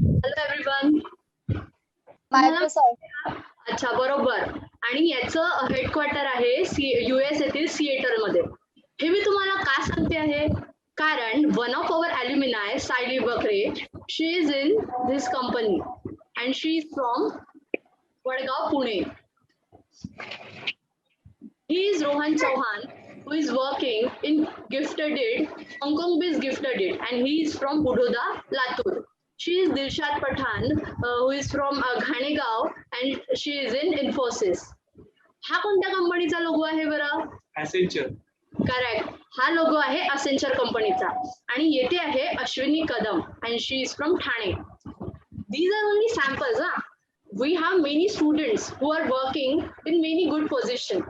Hello everyone. Microsoft. अच्छा, बरोबर. आणि याचं हेडक्वार्टर आहे US येथील सिएटल मध्ये. हे मी तुम्हाला का सांगते आहे, कारण one of our alumni Sayali Bakre, she is in this company and she is from Vadgaon, Pune. He is Rohan Chauhan, who is working in Gifted Aid, Hong Kong based Gifted Aid, and he is from Budoda, Latur. She is Dilshad Pathan, who is from Ghanegaon, and she is in Infosys. हा कोणत्या कंपनीचा logo आहे बरं? Accenture. Correct. हा logo आहे Accenture कंपनीचा. आणि येथे आहे Ashwini Kadam, and she is from Thane. These are only samples. We have many students who are working in many good position.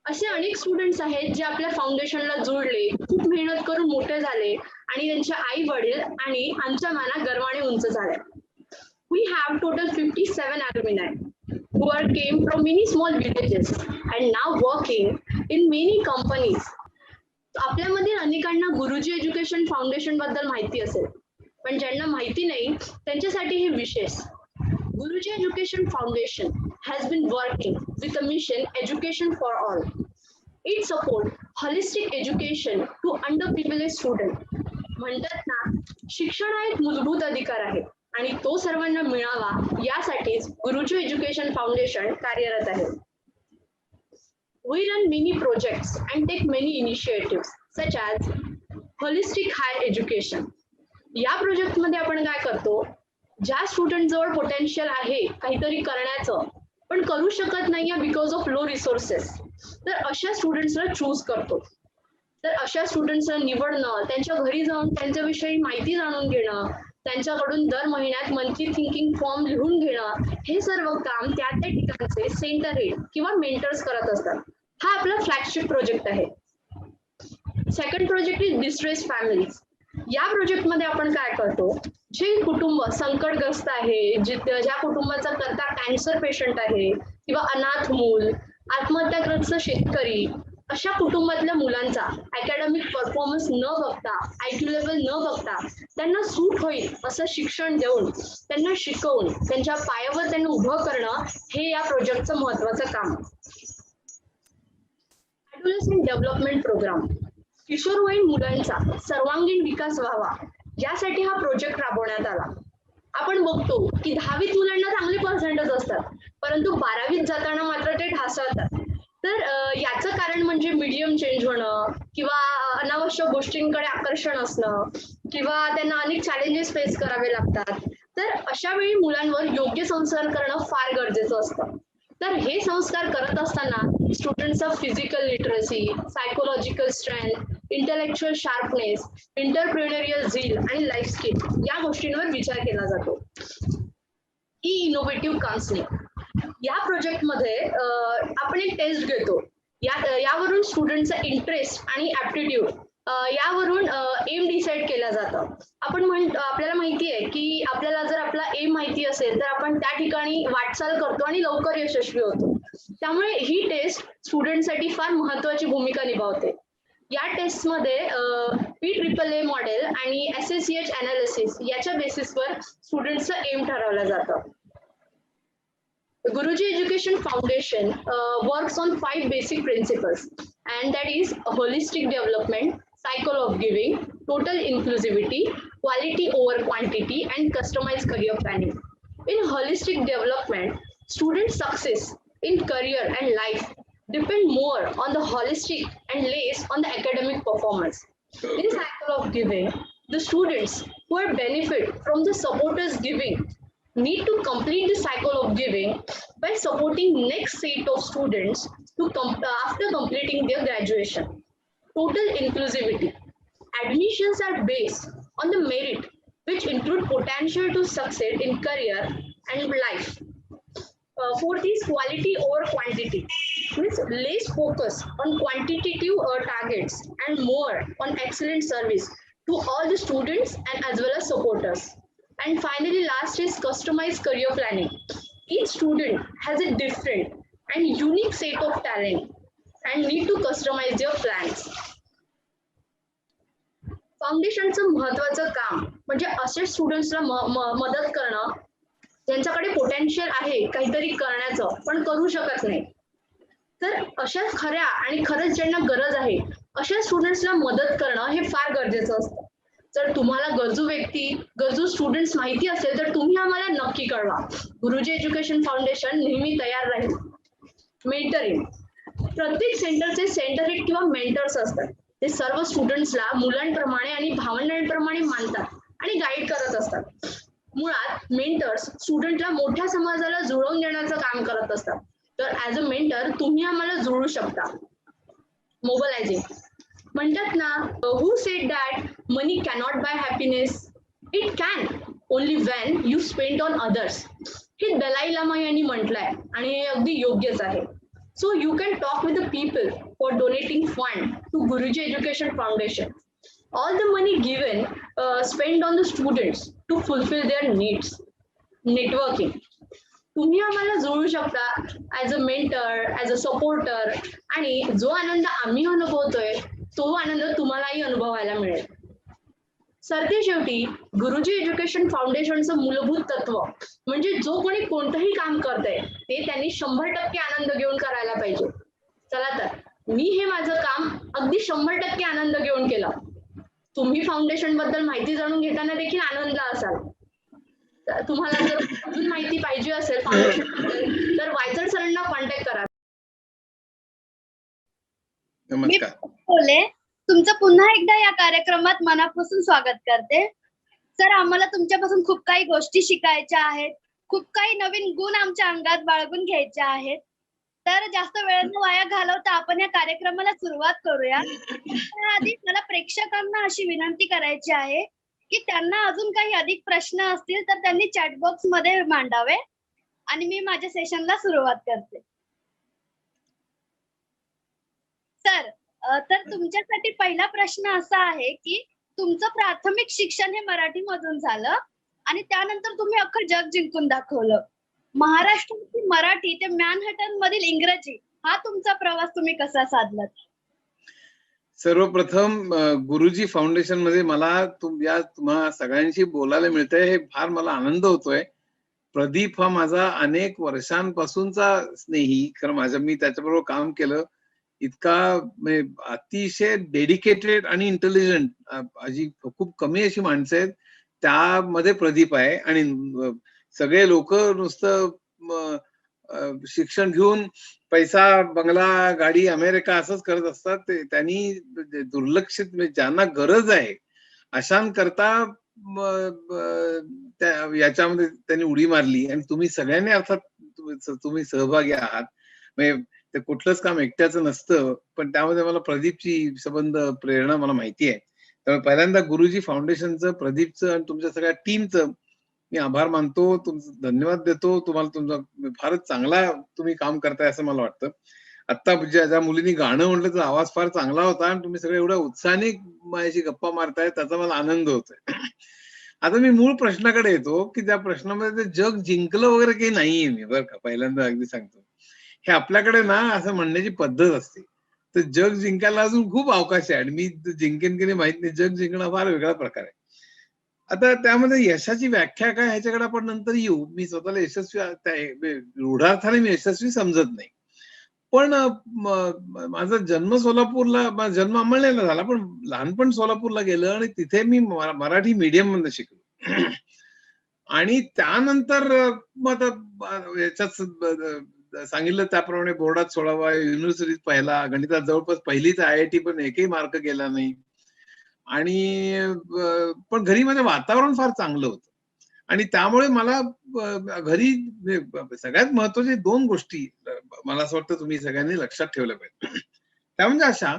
असे अनेक स्टुडंट्स आहेत जे आपल्या फाउंडेशनला जोडले, खूप मेहनत करून मोठे झाले आणि त्यांच्या आई वडील आणि आमच्या माना गर्वाने उंच झाले. We have total 57 alumni who are came from many small villages and now working in many companies. आपल्यामध्ये अनेकांना गुरुजी एज्युकेशन फाउंडेशन बद्दल माहिती असेल, पण ज्यांना माहिती नाही त्यांच्यासाठी हे विशेष. Guruji Education Foundation has been working with the mission Education for All. It supports holistic education to underprivileged students. म्हणतात ना, शिक्षण हा एक मूलभूत अधिकार आहे आणि तो सर्वांना मिळावा यासाठीच गुरुजी एज्युकेशन फाउंडेशन कार्यरत आहे. We run many projects and take many initiatives such as holistic higher education. या प्रोजेक्ट मध्ये आपण काय करतो, ज्या स्टुडंट जवळ पोटेन्शियल आहे काहीतरी करण्याचं पण करू शकत नाही बिकॉज ऑफ लो रिसोर्सेस, तर अशा स्टुडंट्सला चूज करतो. तर अशा स्टुडंट्सला निवडणं, त्यांच्या घरी जाऊन त्यांच्याविषयी माहिती जाणून घेणं, त्यांच्याकडून दर महिन्यात मंथली थिंकिंग फॉर्म लिहून घेणं, हे सर्व काम त्या त्या ठिकाणचे सेंटर हेड किंवा मेंटर्स करत असतात. हा आपला फ्लॅगशिप प्रोजेक्ट आहे. Second project is distress families. या प्रोजेक्ट मध्ये आपण काय करतो, जे कुटुंब संकटग्रस्त आहे, ज्या कुटुंबाचा करता कॅन्सर पेशंट आहे किंवा अनाथ मूल, आत्महत्याग्रस्त शेतकरी, अशा कुटुंबातल्या मुलांचा अकॅडमिक परफॉर्मन्स न बघता, IQ लेवल न बघता त्यांना सूट होईल असं शिक्षण देऊन, त्यांना शिकवून त्यांच्या पायावर त्यांना उभं करणं, हे या प्रोजेक्टचं महत्वाचं काम. ॲडोलेसेंट डेव्हलपमेंट प्रोग्राम, किशोरवयीन मुलांचा सर्वांगीण विकास व्हावा यासाठी हा प्रोजेक्ट राबवण्यात आला. आपण बघतो की 10वीत मुलांना चांगले पर्सेंटेज असतात, परंतु 12वीत जाताना मात्र ते ढासळतात. तर याचं कारण म्हणजे मीडियम चेंज होणं किंवा अनावश्यक गोष्टींकडे आकर्षण असणं किंवा त्यांना अनेक चॅलेंजेस फेस करावे लागतात. तर अशा वेळी मुलांवर योग्य संस्कार करणं फार गरजेचं असतं. तर हे संस्कार करत असताना स्टुडंट्सचा physical literacy, psychological strength, intellectual sharpness, entrepreneurial zeal आणि लाईफ स्किल या गोष्टींवर विचार केला जातो. इनोव्हेटिव्ह काउन्सिलिंग, या प्रोजेक्ट मध्ये आपण एक टेस्ट घेतो. यावरून स्टुडंटचा इंटरेस्ट आणि ऍप्टिट्यूड यावरून एम डिसाइड केलं जातं. आपल्याला माहिती आहे की आपल्याला जर आपला एम माहिती असेल तर आपण त्या ठिकाणी वाटचाल करतो आणि लवकर यशस्वी होतो. त्यामुळे ही टेस्ट स्टुडंटसाठी फार महत्वाची भूमिका निभावते. या टेस्टमध्ये PAAA मॉडेल आणि SSCH अनालिसिस याच्या बेसिसवर स्टुडंटचं एम ठरवलं जातं. Guruji Education Foundation works on 5 basic principles, and that is holistic development, cycle of giving, total inclusivity, quality over quantity, and customized career planning. In holistic development, student success in career and life depend more on the holistic and less on the academic performance. In cycle of giving, the students who are benefit from the supporters giving need to complete the cycle of giving by supporting next set of students to after completing their graduation. Total inclusivity. Admissions are based on the merit which include potential to succeed in career and life. Fourth is quality over quantity. Means less focus on quantitative targets and more on excellent service to all the students and as well as supporters. And finally, last is customized career planning. Each student has a different and unique set of talent and need to customize their plans. फाउंडेशनचं महत्त्वाचं काम म्हणजे असे स्टुडंट्सला मदत करणं ज्यांच्याकडे potential आहे काहीतरी करण्याचं पण करू शकत नाही. तर अशा खऱ्या आणि खरंच ज्यांना गरज आहे अशा स्टुडंट्सला मदत करणं हे फार गरजेचं असतं. जर तुम्हाला गरजू व्यक्ती, गरजू स्टुडंट्स माहिती असेल तर तुम्ही आम्हाला नक्की कळवा. गुरुजी एज्युकेशन फाउंडेशन नेहमी तयार राहील. मेंटरिंग. प्रत्येक सेंटरचे सेंटर हेड किंवा मेंटर्स असतात. ते सर्व स्टुडंट्सला मुलांप्रमाणे आणि भावंडांप्रमाणे मानतात आणि गाईड करत असतात. मुळात मेंटर्स स्टुडंटला मोठ्या समाजाला जुळवून देण्याचं काम करत असतात. तर ऍज अ मेंटर तुम्ही आम्हाला जुळू शकता. मोबलायझिंग. म्हणतात ना, who said that money cannot buy happiness? It can only when you spend on others. हे दलाई लामा यांनी म्हटलंय आणि हे अगदी योग्यच आहे. So you can talk with the people for donating fund to Guruji Education Foundation. All the money given spent on the students to fulfill their needs. Networking. तुम्ही आम्हाला जोडू शकता as a mentor, as a supporter आणि जो आनंद आम्ही अनुभवतोय तो आनंद तुम्हालाही अनुभवायला मिळेल. सरते शेवटी गुरुजी एज्युकेशन फाउंडेशनचं मूलभूत तत्व म्हणजे जो कोणी कोणतंही काम करतंय ते त्यांनी 100% आनंद घेऊन करायला पाहिजे. चला तर मी हे माझं काम अगदी 100% आनंद घेऊन केलं. तुम्ही फाउंडेशन बद्दल माहिती जाणून घेताना देखील आनंदला असाल. तुम्हाला जर अजून माहिती पाहिजे असेल फाउंडेशन बद्दल तर वायचळ सरांना कॉन्टॅक्ट करा. नमस्कार. बोले तुमचं पुन्हा एकदा या कार्यक्रमात मनापासून स्वागत करते. सर, आम्हाला तुमच्यापासून खूप काही गोष्टी शिकायच्या आहेत, खूप काही नवीन गुण आमच्या अंगात बाळगून घ्यायचे आहेत. तर जास्त वेळ न वाया घालवता आपण या कार्यक्रमाला सुरुवात करूया. त्याआधी मला प्रेक्षकांना अशी विनंती करायची आहे की त्यांना अजून काही अधिक प्रश्न असतील तर त्यांनी चॅट बॉक्स मध्ये मांडावे आणि मी माझ्या सेशनला सुरुवात करते. सर, तर तुमच्यासाठी पहिला प्रश्न असा आहे की तुमचं प्राथमिक शिक्षण हे मराठीमधून झालं आणि त्यानंतर तुम्ही अख्खं जग जिंकून दाखवलं. महाराष्ट्रातील मराठी ते मॅनहॅटन मधील इंग्रजी हा तुमचा प्रवास तुम्ही कसा साधलात? सर्वप्रथम गुरुजी फाउंडेशन मध्ये मला तुम्हा सगळ्यांशी बोलायला मिळतंय हे फार मला आनंद होतोय. प्रदीप हा माझा अनेक वर्षांपासूनचा स्नेही, खरं मी त्याच्याबरोबर काम केलं. इतका अतिशय डेडिकेटेड आणि इंटेलिजंट अशी खूप कमी अशी माणसं आहेत त्यामध्ये प्रदीप आहे. आणि सगळे लोक नुसतं शिक्षण घेऊन पैसा, बंगला, गाडी, अमेरिका असंच करत असतात. त्यांनी दुर्लक्षित ज्यांना गरज आहे अशांकरता याच्यामध्ये त्यांनी उडी मारली आणि तुम्ही सगळ्यांनी अर्थात तुम्ही सहभागी आहात. म्हणजे ते कुठलंच काम एकट्याचं नसतं, पण त्यामध्ये मला प्रदीपची संबंध प्रेरणा मला माहिती आहे. त्यामुळे पहिल्यांदा गुरुजी फाउंडेशनचं, प्रदीपचं आणि तुमच्या सगळ्या टीमचं मी आभार मानतो, तुमचं धन्यवाद देतो. तुम्हाला तुमचा फारच चांगला तुम्ही काम करताय असं मला वाटतं. आता ज्या मुलींनी गाणं म्हटलं तर आवाज फार चांगला होता आणि तुम्ही सगळे एवढ्या उत्साहाने माझ्याशी गप्पा मारताय त्याचा मला आनंद होतोय. आता मी मूळ प्रश्नाकडे येतो की त्या प्रश्नामध्ये जग जिंकलं वगैरे काही नाहीये मी, बरं का, पहिल्यांदा अगदी सांगतो. हे आपल्याकडे ना असं म्हणण्याची पद्धत असते. तर जग जिंकायला अजून खूप अवकाश आहे आणि मी जिंकेन की नाही माहित नाही. जग जिंकणं फार वेगळा प्रकार आहे. आता त्यामध्ये यशाची व्याख्या काय ह्याच्याकडे आपण नंतर येऊ. मी स्वतःला यशस्वी रूढार्थाने मी यशस्वी समजत नाही. पण माझा जन्म सोलापूरला, माझा जन्म अंमळनेरला झाला, पण लहानपण सोलापूरला गेलं आणि तिथे मी मराठी मीडियम मध्ये शिकलो. आणि त्यानंतर मग याच्यात सांगितलं त्याप्रमाणे बोर्डात 16वा, युनिव्हर्सिटीत पहिला, गणितात जवळपास पहिलीच IIT पण एकही मार्क गेला नाही. आणि पण घरी माझं वातावरण फार चांगलं होतं आणि त्यामुळे मला घरी सगळ्यात महत्वाच्या 2 गोष्टी मला असं वाटतं तुम्ही सगळ्यांनी लक्षात ठेवल्या पाहिजे. त्या म्हणजे अशा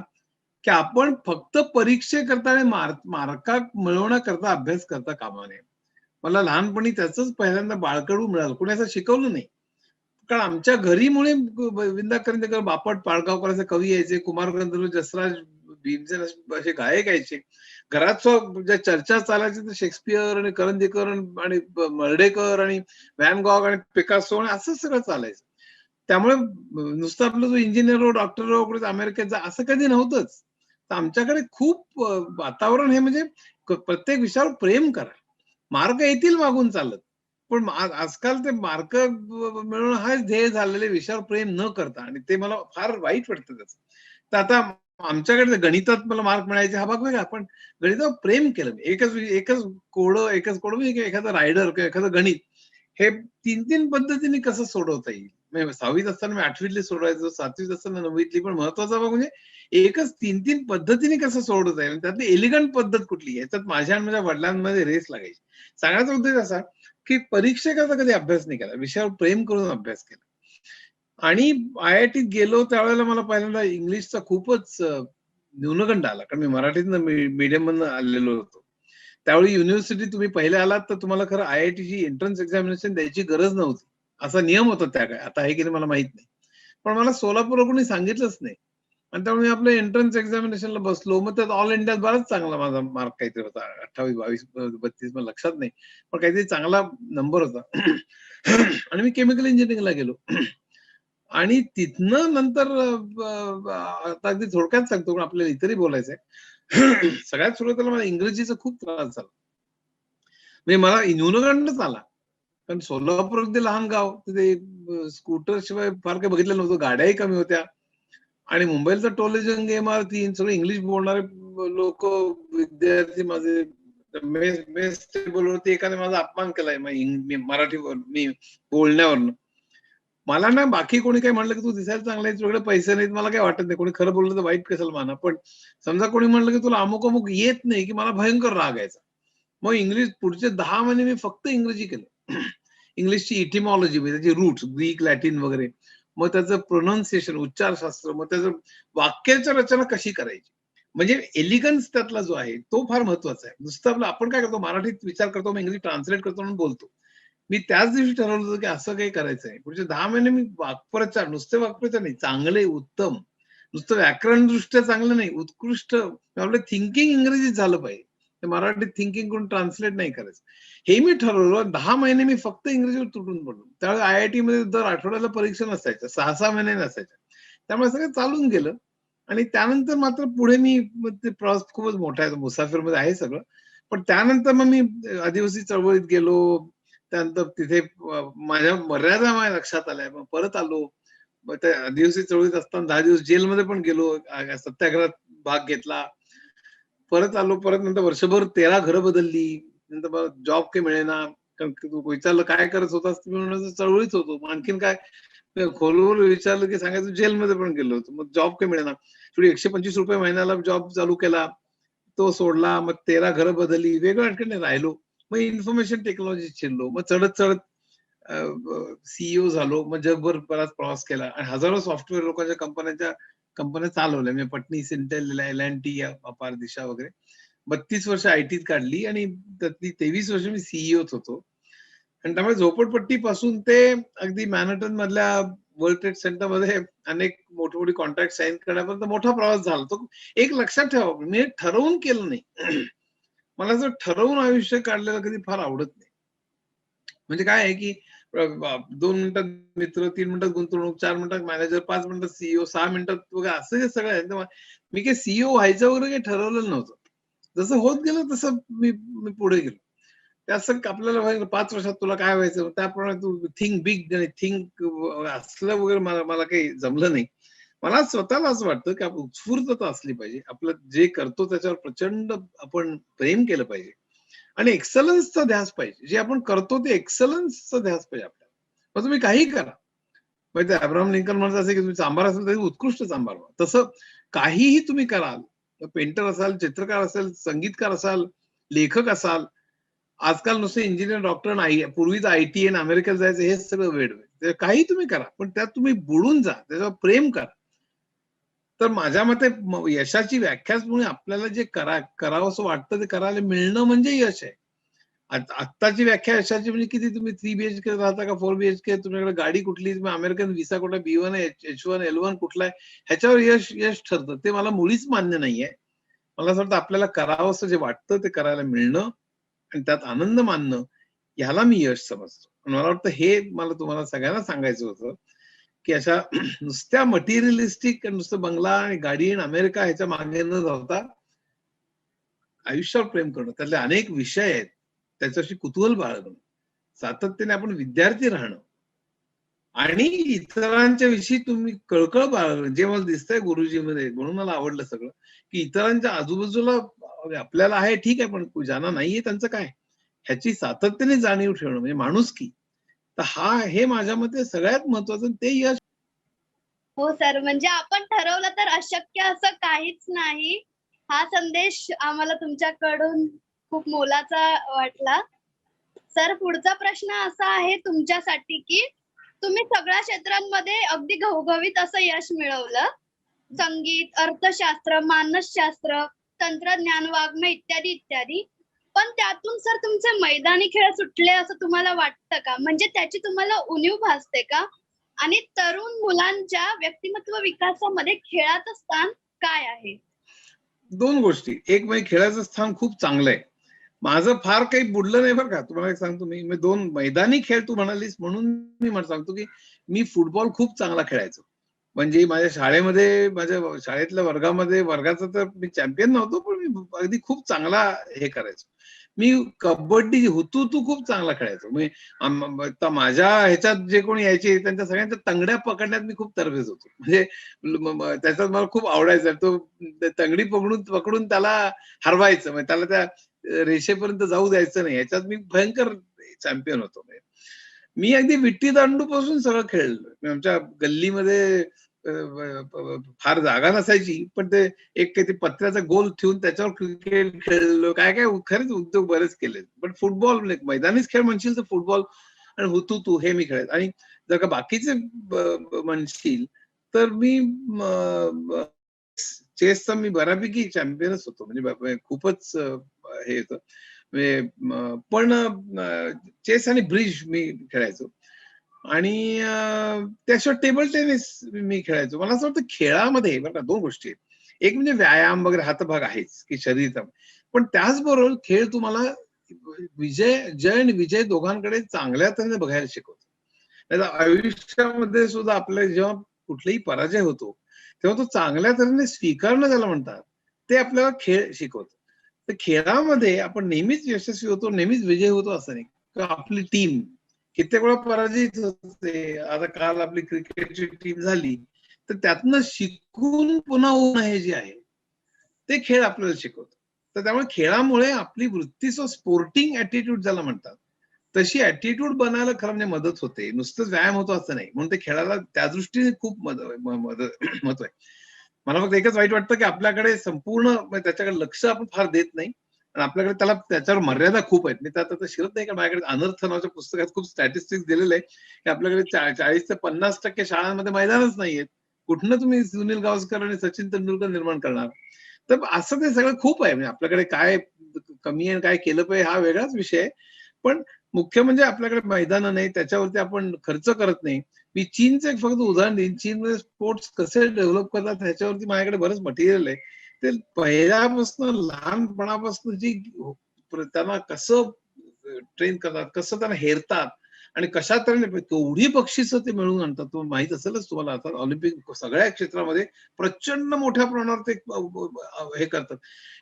की आपण फक्त परीक्षेकरता आणि मार्का मिळवण्याकरता अभ्यास करता कामा नये. मला लहानपणी त्याच पहिल्यांदा बाळकडू मिळालं, कोणी असं शिकवलं नाही. कारण आमच्या घरीमुळे विंदा करंदीकर, बापट, पाडगावकर असे कवी यायचे, कुमार गंधर्व, जसराज, भीमसेन असे गायक यायचे. घरात ज्या चर्चा चालायच्या तर शेक्सपियर आणि करंदीकर आणि मर्ढेकर आणि व्हॅन गॉग आणि पिकासो आणि असं सगळं चालायचं. त्यामुळे नुसतं आपलं जो इंजिनियर हो, डॉक्टर हो, अमेरिकेत जा असं कधी नव्हतंच. तर आमच्याकडे खूप वातावरण हे म्हणजे प्रत्येक विषयावर प्रेम करा. मार्क येतील मागून चालत, पण आजकाल ते मार्क मिळवणं हाच ध्येय झालेले, विषयावर प्रेम न करता, आणि ते मला फार वाईट वाटतं त्याचं. तर आता आमच्याकडे गणितात मला मार्क मिळायचे हा भाग वेगळा, पण गणितावर प्रेम केलं मी. एकच एकच कोडं म्हणजे एखादं रायडर किंवा एखादं गणित हे 3-3 पद्धतीने कसं सोडवता येईल. म्हणजे 6वीत असताना मी 8वीतली सोडवायचो, 7वीत असताना 9वीतली, पण महत्वाचा भाग म्हणजे एकच 3-3 पद्धतीने कसं सोडवता येईल, त्यातली एलिगंट पद्धत कुठली, याच्यात माझ्या आणि माझ्या वडिलांमध्ये रेस लागायची. सांगायचा उद्देश असा की परीक्षेचा कधी अभ्यास नाही केला, विषयावर प्रेम करून अभ्यास केला. आणि IITत गेलो त्यावेळेला मला पहिल्यांदा इंग्लिशचा खूपच न्यूनगंड आला, कारण मी मराठीतनं मीडियम मधनं आलेलो होतो. त्यावेळी युनिव्हर्सिटी तुम्ही पहिले आलात तर तुम्हाला खरं IITची एंट्रन्स एक्झामिनेशन द्यायची गरज नव्हती, असा नियम होता त्या काळी. आता आहे की नाही मला माहित नाही, पण मला सोलापूर कोणी सांगितलंच नाही. आणि त्यामुळे आपलं एंट्रन्स एक्झामिनेशनला बसलो. मग त्यात ऑल इंडियात बराच चांगला माझा मार्क काहीतरी होता, 28, 22, 32 मला लक्षात नाही, पण काहीतरी चांगला नंबर होता. आणि मी केमिकल इंजिनिअरिंगला गेलो. आणि तिथनं नंतर आता अगदी थोडक्यात सांगतो, पण आपल्याला इतरही बोलायचंय. सगळ्यात सुरुवातीला मला इंग्रजीचा खूप त्रास झाला. म्हणजे मला न्यूनगंडच आला. कारण सोलापूर अगदी लहान गाव, तिथे स्कूटर शिवाय फार काही बघितलं नव्हतं, गाड्याही कमी होत्या. आणि मुंबईला तर टोलेजंग, इमारती, सगळे इंग्लिश बोलणारे लोक, विद्यार्थी माझे मेस मेस टेबलवरती एकाने माझा अपमान केलाय मराठीवर, मी बोलण्यावरनं. मला ना बाकी कोणी काही म्हणलं की तू दिसायला चांगला आहेस, वेगळे पैसे नाहीत, मला काही वाटत नाही. कोणी खरं बोललं तर वाईट कशाला माना, पण समजा कोणी म्हणलं की तुला अमुक अमुक येत नाही, की मला भयंकर राग यायचा. मग इंग्लिश पुढचे 10 महिने मी फक्त इंग्रजी केलं. इंग्लिशची इटिमॉलॉजी म्हणजे त्याची रूट्स, ग्रीक, लॅटिन वगैरे, मग त्याचं प्रोनाऊन्सिएशन, उच्चारशास्त्र, मग त्याचं वाक्याची रचना कशी करायची, म्हणजे एलिगन्स त्यातला जो आहे तो फार महत्वाचा आहे. नुसतं आपलं आपण काय करतो, मराठीत विचार करतो, मग इंग्लिश ट्रान्सलेट करतो म्हणून बोलतो. मी त्याच दिवशी ठरवलं होतं की असं काही करायचंय. पुढचे 10 महिने मी वाक्प्रचार, नुसते वाक्प्रचार नाही, चांगले, उत्तम, नुसतं व्याकरण दृष्ट्या चांगलं नाही, उत्कृष्ट आपलं थिंकिंग इंग्रजीत झालं पाहिजे. ते मराठीत थिंकिंग करून ट्रान्सलेट नाही करायचं. हे मी ठरवलं. 10 महिने मी फक्त इंग्रजीवर तुटून पडलो. त्यावेळी IIT मध्ये दर आठवड्याला परीक्षा नसायच्या, 6-6 महिने नसायच्या. त्यामुळे सगळं चालून गेलं. आणि त्यानंतर मात्र पुढे मी ते प्रवास खूपच मोठा आहे, मुसाफिरमध्ये आहे सगळं. पण त्यानंतर मग मी आदिवासी चळवळीत गेलो. त्यानंतर तिथे माझ्या मर्यादा माझ्या लक्षात आल्या. मग परत आलो. मग त्या आदिवासी चळवळीत असताना 10 दिवस जेलमध्ये पण गेलो. सत्याग्रहात भाग घेतला. परत आलो. परत नंतर वर्षभर 13 घरं बदलली. नंतर मला जॉब काही मिळेना. कारण तू विचारलं काय करत होतास, मी म्हणलं चळवळीत होतो. मग आणखीन काय, खोलवर विचारलं की सांगायचं जेलमध्ये पण गेलो होतो. मग जॉब काही मिळेना. शेवटी ₹125 महिन्याला जॉब चालू केला. तो सोडला. मग 13 घरं बदलली. वेगळ्या ठिकाणी राहिलो. मग इन्फॉर्मेशन टेक्नॉलॉजी शिरलो. मग चढत CEO झालो. मग जगभर बराच प्रवास केला आणि हजारो सॉफ्टवेअर लोकांच्या कंपन्या चालवल्या. मी पटनी, सिंटेल, L&T, अपार दिशा वगैरे 32 वर्ष ITत काढली आणि त्यातली 23 वर्ष मी CEOच होतो. आणि त्यामुळे झोपडपट्टीपासून ते अगदी मॅनहॅटन मधल्या वर्ल्ड ट्रेड सेंटर मध्ये अनेक मोठी मोठी कॉन्ट्रॅक्ट साईन करण्यापर्यंत मोठा प्रवास झाला. तो एक लक्षात ठेवा, मी ठरवून केलं नाही. मला असं ठरवून आयुष्य काढलेलं कधी फार आवडत नाही. म्हणजे काय आहे की 2 मिनिटात मित्र, 3 मिनिटात गुंतवणूक, 4 मिनिटात मॅनेजर, 5 मिनिटात CEO, 6 मिनिटात वगैरे असं जे सगळं आहे. मी काही CEO व्हायचं वगैरे काही ठरवलेलं नव्हतं. जसं होत गेलं तसं मी मी पुढे गेलो. ते असं आपल्याला 5 वर्षात तुला काय व्हायचं, त्याप्रमाणे तू थिंक बिग आणि थिंक असलं वगैरे मला मला काही जमलं नाही. मला स्वतःला असं वाटतं की आपण उत्स्फूर्तता असली पाहिजे. आपलं जे करतो त्याच्यावर प्रचंड आपण प्रेम केलं पाहिजे आणि एक्सलन्सचा ध्यास पाहिजे. जे आपण करतो ते एक्सलन्सचा ध्यास पाहिजे आपल्याला. मग तुम्ही काहीही करा. म्हणजे अब्राहम लिंकन म्हणत असे की तुम्ही चांभार असेल तरी उत्कृष्ट चांभार व्हा. तसं काहीही तुम्ही कराल, पेंटर असाल, चित्रकार असाल, संगीतकार असाल, लेखक असाल, आजकाल नुसते इंजिनियर, डॉक्टर नाही, पूर्वीच IT आणि अमेरिकेत जायचं हे सगळं वेड. काही तुम्ही करा, पण त्यात तुम्ही बुडून जा, त्याच्यावर प्रेम करा. तर माझ्या मते यशाची व्याख्याच म्हणून आपल्याला जे करावं असं वाटतं ते करायला मिळणं म्हणजे यश आहे. आत्ताची व्याख्या यशाची म्हणजे किती तुम्ही 3 BHK राहता का 4 BHK, तुमच्याकडे गाडी कुठली, तुम्ही अमेरिकन व्हिसा कुठला, B1 आहे, H1, L1 कुठला आहे, ह्याच्यावर यश यश ठरतं. ते मला मुळीच मान्य नाहीये. मला असं वाटतं आपल्याला करावं असं जे वाटतं ते करायला मिळणं आणि त्यात आनंद मानणं, ह्याला मी यश समजतो. मला वाटतं हे मला तुम्हाला सगळ्यांना सांगायचं होतं की अशा नुसत्या मटेरियलिस्टिक नुसतं बंगला आणि गाडी आणि अमेरिका ह्याच्या मागे न धावता आयुष्यावर प्रेम करणं, त्यातले अनेक विषय आहेत, त्याच्याशी कुतूहल बाळगणं, सातत्याने आपण विद्यार्थी राहणं आणि इतरांच्या विषयी तुम्ही कळकळ बाळगणं, जे मला दिसतंय गुरुजीमध्ये, म्हणून मला आवडलं सगळं, की इतरांच्या आजूबाजूला आपल्याला आहे ठीक आहे, पण ज्यांना नाहीये त्यांचं काय, ह्याची सातत्याने जाणीव ठेवणं म्हणजे माणुसकी. तर हे माझ्या मते सगळ्यात महत्वाचं, ते यश. हो सर, म्हणजे आपण ठरवलं तर अशक्य असं काहीच नाही. हा संदेश आम्हाला तुमच्याकडून खूप मोलाचा वाटला. सर, पुढचा प्रश्न असा आहे तुमच्यासाठी, की तुम्ही सगळ्या क्षेत्रांमध्ये अगदी घवघवीत असं यश मिळवलं. संगीत, अर्थशास्त्र, मानसशास्त्र, तंत्रज्ञान, वाङ्मय इत्यादी इत्यादी. पण त्यातून सर तुमचे मैदानी खेळ सुटले असं तुम्हाला वाटतं का? म्हणजे त्याची तुम्हाला उणीव भासते का? आणि तरुण मुलांच्या व्यक्तिमत्व विकासामध्ये खेळाचं स्थान काय आहे? दोन गोष्टी, एक म्हणजे खेळाचं स्थान खूप चांगलं आहे. माझं फार काही बुडलं नाही बरं का. तुम्हाला एक सांगतो, मी दोन मैदानी खेळ तू म्हणालीस म्हणून मी मला सांगतो, की मी फुटबॉल खूप चांगला खेळायचो. म्हणजे माझ्या शाळेमध्ये, माझ्या शाळेतल्या वर्गाचा तर मी चॅम्पियन नव्हतो, पण मी अगदी खूप चांगला हे करायचो. मी कबड्डी, हुतू खूप चांगला खेळायचो. तर माझ्या ह्याच्यात जे कोणी यायचे त्यांच्या सगळ्यांच्या तंगड्या पकडण्यात मी खूप तरबेज होतो. म्हणजे त्याच्यात मला खूप आवडायचं. तो तंगडी पकडून त्याला हरवायचं, म्हणजे त्याला त्या रेषेपर्यंत जाऊ द्यायचं नाही. ह्याच्यात मी भयंकर चॅम्पियन होतो. मी अगदी विट्टी दांडू पासून सगळं खेळलो. आमच्या गल्लीमध्ये फार जागा नसायची, पण ते एक काही ते पत्र्याचा गोल ठेवून त्याच्यावर क्रिकेट खेळलो, काय काय खरेच उद्योग बरेच केले. पण फुटबॉल, मैदानीच खेळ म्हणशील तर फुटबॉल आणि हुतू हे मी खेळायचो. आणि जर का बाकीचे म्हणशील तर मी चेसचा मी बऱ्यापैकी चॅम्पियनच होतो. म्हणजे खूपच हे होतं. पण चेस आणि ब्रिज मी खेळायचो. आणि त्याशिवाय टेबल टेनिस मी खेळायचो. मला असं वाटतं खेळामध्ये बरं का दोन गोष्टी आहेत. एक म्हणजे व्यायाम वगैरे हातभाग आहेच, की शरीर, पण त्याचबरोबर खेळ तुम्हाला जय आणि विजय दोघांकडे चांगल्या तऱ्हेने बघायला शिकवतो. नाहीतर आयुष्यामध्ये सुद्धा आपल्याला जेव्हा कुठलाही पराजय होतो, तेव्हा तो चांगल्या तऱ्हेने स्वीकारणं ज्याला म्हणतात, ते आपल्याला खेळ शिकवतो. तर खेळामध्ये आपण नेहमीच यशस्वी होतो, नेहमीच विजय होतो असं नाही. किंवा आपली टीम कित्येक वेळा पराजित होते. आता काल आपली क्रिकेटची टीम झाली, तर त्यातनं शिकून पुन्हा होणं हे जे आहे, ते खेळ आपल्याला शिकवतो. तर त्यामुळे खेळामुळे आपली वृत्ती, स्पोर्टिंग ऍटिट्यूड ज्याला म्हणतात, तशी ऍटिट्यूड बनायला खरं म्हणजे मदत होते. नुसतंच व्यायाम होतो असं नाही. म्हणून ते खेळाला त्या दृष्टीने खूप महत्व आहे. मला फक्त एकच वाईट वाटतं, की आपल्याकडे संपूर्ण म्हणजे त्याच्याकडे लक्ष आपण फार देत नाही. आणि आपल्याकडे त्याच्यावर मर्यादा खूप आहेत. मी तर आता शिरत नाही, का माझ्याकडे अनर्थ नावाच्या पुस्तकात खूप स्टॅटिस्टिक्स दिलेले आहे, की आपल्याकडे 40 ते 50% शाळांमध्ये मैदानच नाहीयेत. कुठनं तुम्ही सुनील गावस्कर आणि सचिन तेंडुलकर निर्माण करणार? तर असं ते सगळं खूप आहे. म्हणजे आपल्याकडे काय कमी आहे, काय केलं पाहिजे हा वेगळाच विषय आहे. पण मुख्य म्हणजे आपल्याकडे मैदान नाही, त्याच्यावरती आपण खर्च करत नाही. मी चीनचं एक फक्त उदाहरण देईन. चीनमध्ये स्पोर्ट्स कसे डेव्हलप करतात ह्याच्यावरती माझ्याकडे बरंच मटेरियल आहे. ते पहिल्यापासून लहानपणापासून जी त्यांना कसं ट्रेन करतात, कसं त्यांना हेरतात आणि कशा तऱ्हेने केवढी बक्षिसं ते मिळवून आणतात. तुम्हाला माहित असेलच तुम्हाला, आता ऑलिम्पिक सगळ्या क्षेत्रामध्ये प्रचंड मोठ्या प्रमाणावर ते हे करतात.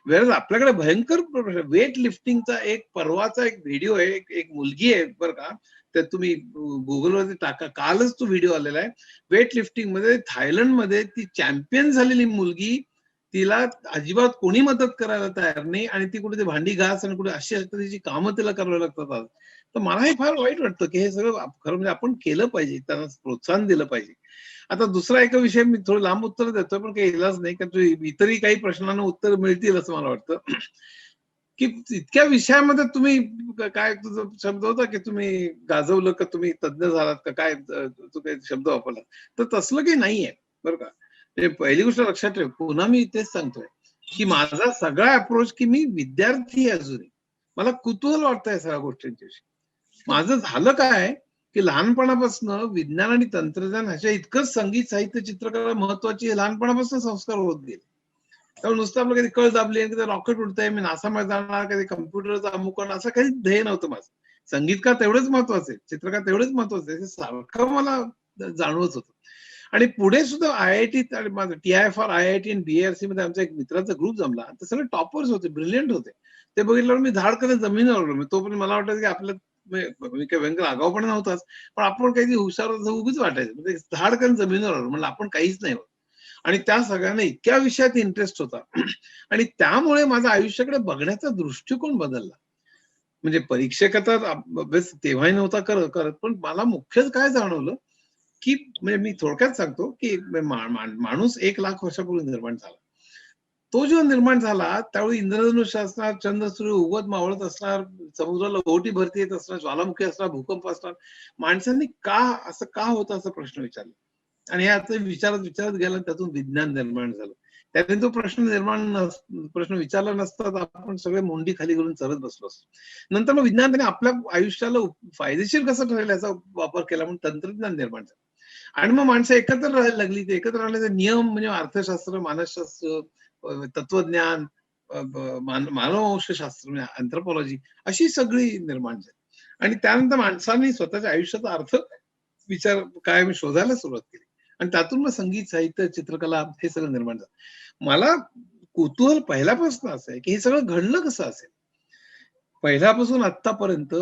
वेळेस आपल्याकडे भयंकर वेट लिफ्टिंगचा एक परवाचा एक व्हिडिओ आहे. एक मुलगी आहे बरं का, तर तुम्ही गुगलवरती टाका, कालच तो व्हिडिओ आलेला आहे. वेट लिफ्टिंग मध्ये थायलंडमध्ये ती चॅम्पियन झालेली मुलगी, तिला अजिबात कोणी मदत करायला तयार नाही आणि ती कुठे भांडी घास आणि कुठे अशी तिची कामं तिला करावी लागतात आज. तर मला हे फार वाईट वाटतं, की हे सगळं खरं म्हणजे आपण केलं पाहिजे, त्यांना प्रोत्साहन दिलं पाहिजे. आता दुसरा एक विषय, मी थोडं लांब उत्तर देतोय, पण काही इलाज नाही, कारण इतरही काही प्रश्नांना उत्तर मिळतील असं मला वाटतं. की इतक्या विषयामध्ये तुम्ही काय, तुझं शब्द होता की तुम्ही गाजवलं का, तुम्ही तज्ञ झालात का, काय तू काही शब्द वापरला, तर तसलं काही नाहीये बरं का. म्हणजे पहिली गोष्ट लक्षात ठेव, पुन्हा मी तेच सांगतोय, की माझा सगळा अप्रोच, की मी विद्यार्थी आहे अजूनही, मला कुतूहल वाटतं या सगळ्या गोष्टींची. माझं झालं काय, की लहानपणापासून विज्ञान आणि तंत्रज्ञान ह्याच्या इतकंच संगीत, साहित्य, चित्रकला महत्वाची हे लहानपणापासून संस्कार होत गेले. त्यामुळे नुसतं आपलं कधी कळ दाबली आणि कधी रॉकेट उडतंय, मी नासामध्ये जाणार, कधी कम्प्युटरचा अमुक असं काही ध्येय नव्हतं माझं. संगीतकार तेवढंच महत्वाचं आहे, चित्रकार तेवढंच महत्वाचं आहे, हे सारखं मला जाणवत होतं. आणि पुढे सुद्धा IIT TIFR IIT आणि BARC मध्ये आमचा एक मित्राचा ग्रुप जमला. ते सगळे टॉपर्स होते, ब्रिलियंट होते. ते बघितल्यावर मी धाडकन जमिनीवर आलो. तोपर्यंत मला वाटायचं की आपलं मी काही व्यंग आगाऊपणा नव्हताच, पण आपण काहीतरी हुशार उगीच वाटायचं. म्हणजे धाडकन जमिनीवर आलो. म्हणलं आपण काहीच नाही होत. आणि त्या सगळ्यांना इतक्या विषयात इंटरेस्ट होता आणि त्यामुळे माझ्या आयुष्याकडे बघण्याचा दृष्टिकोन बदलला. म्हणजे परीक्षेचा तर अभ्यास तेव्हाही नव्हता करत, पण मला मुख्यच काय जाणवलं, की म्हणजे मी थोडक्यात सांगतो, की माणूस 1,00,000 वर्षापूर्वी निर्माण झाला. तो जेव्हा निर्माण झाला त्यावेळी इंद्रधनुष्य असणार, चंद्रसूर्य उगवत मावळत असणार, समुद्राला ओहोटी भरती येत असणार, ज्वालामुखी असणार, भूकंप असणार. माणसांनी असं का होतं असा प्रश्न विचारला. आणि हे आता विचारत गेला त्यातून विज्ञान निर्माण झालं. त्याने तो प्रश्न विचारला नसता तर आपण सगळे मुंडी खाली घालून चरत बसलो असतो. नंतर मग विज्ञानाने आपल्या आयुष्याला फायदेशीर कसं ठरेल याचा वापर केला म्हणून तंत्रज्ञान निर्माण झालं. आणि मग माणसं एकत्र राहायला लागली. ते एकत्र राहण्याचे नियम म्हणजे अर्थशास्त्र, मानसशास्त्र, तत्वज्ञान, मानववंशशास्त्र म्हणजे अँथ्रोपॉलॉजी अशी सगळी निर्माण झाली. आणि त्यानंतर माणसांनी स्वतःच्या आयुष्याचा अर्थ कायम शोधायला सुरुवात केली. आणि त्यातून मग संगीत, साहित्य, चित्रकला हे सगळं निर्माण झालं. मला कुतूहल पहिल्यापासून असं आहे, की हे सगळं घडलं कसं असेल? पहिल्यापासून आतापर्यंत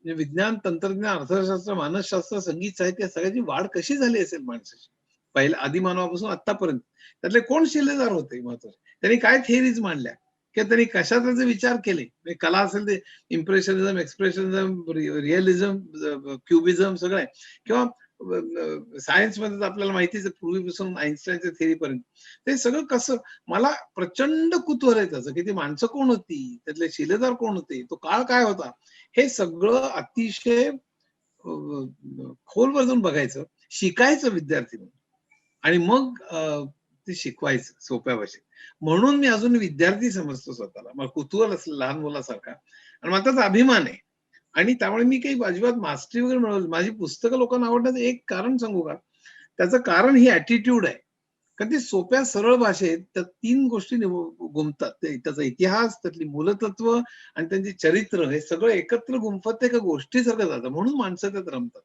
विज्ञान, तंत्रज्ञान, अर्थशास्त्र, मानसशास्त्र, संगीत, साहित्य सगळ्याची वाढ कशी झाली असेल माणसाची? पहिल्या आदिमानवापासून आतापर्यंत. त्यातले कोण शिलेदार होते महत्वाचे? त्यांनी काय थिअरीज मांडल्या? किंवा त्यांनी कशाचे विचार केले? म्हणजे कला असेल ते इम्प्रेशनिझम, एक्सप्रेशनिझम, रिअलिझम, क्युबिझम सगळं आहे. किंवा सायन्स मध्ये आपल्याला माहितीच आहे पूर्वीपासून आईन्स्टाईनच्या थिअरीपर्यंत. ते सगळं कसं मला प्रचंड कुतूहल आहे त्याचं, की ती माणसं कोण होती? त्यातले शिलेदार कोण होते? तो काळ काय होता? हे सगळं अतिशय खोलवर जाऊन बघायचं, शिकायचं विद्यार्थी म्हणून आणि मग ते शिकवायचं सोप्या भाषेत. म्हणून मी अजून विद्यार्थी समजतो स्वतःला. मला कुतूहल असलं लहान मुलासारखा आणि मला त्याचा अभिमान आहे. आणि त्यामुळे मी काही अजिबात मास्टरी वगैरे मिळवली. माझी पुस्तकं लोकांना आवडण्याचं एक कारण सांगू का? त्याचं कारण ही ॲटिट्यूड आहे. कारण ती सोप्या सरळ भाषेत त्या 3 गोष्टी गुंफतात. त्याचा इतिहास, त्यातली मूलतत्व आणि त्यांचे चरित्र हे सगळं एकत्र गुंफत ते एका गोष्टीसारखं जातं. म्हणून माणसं त्यात रमतात.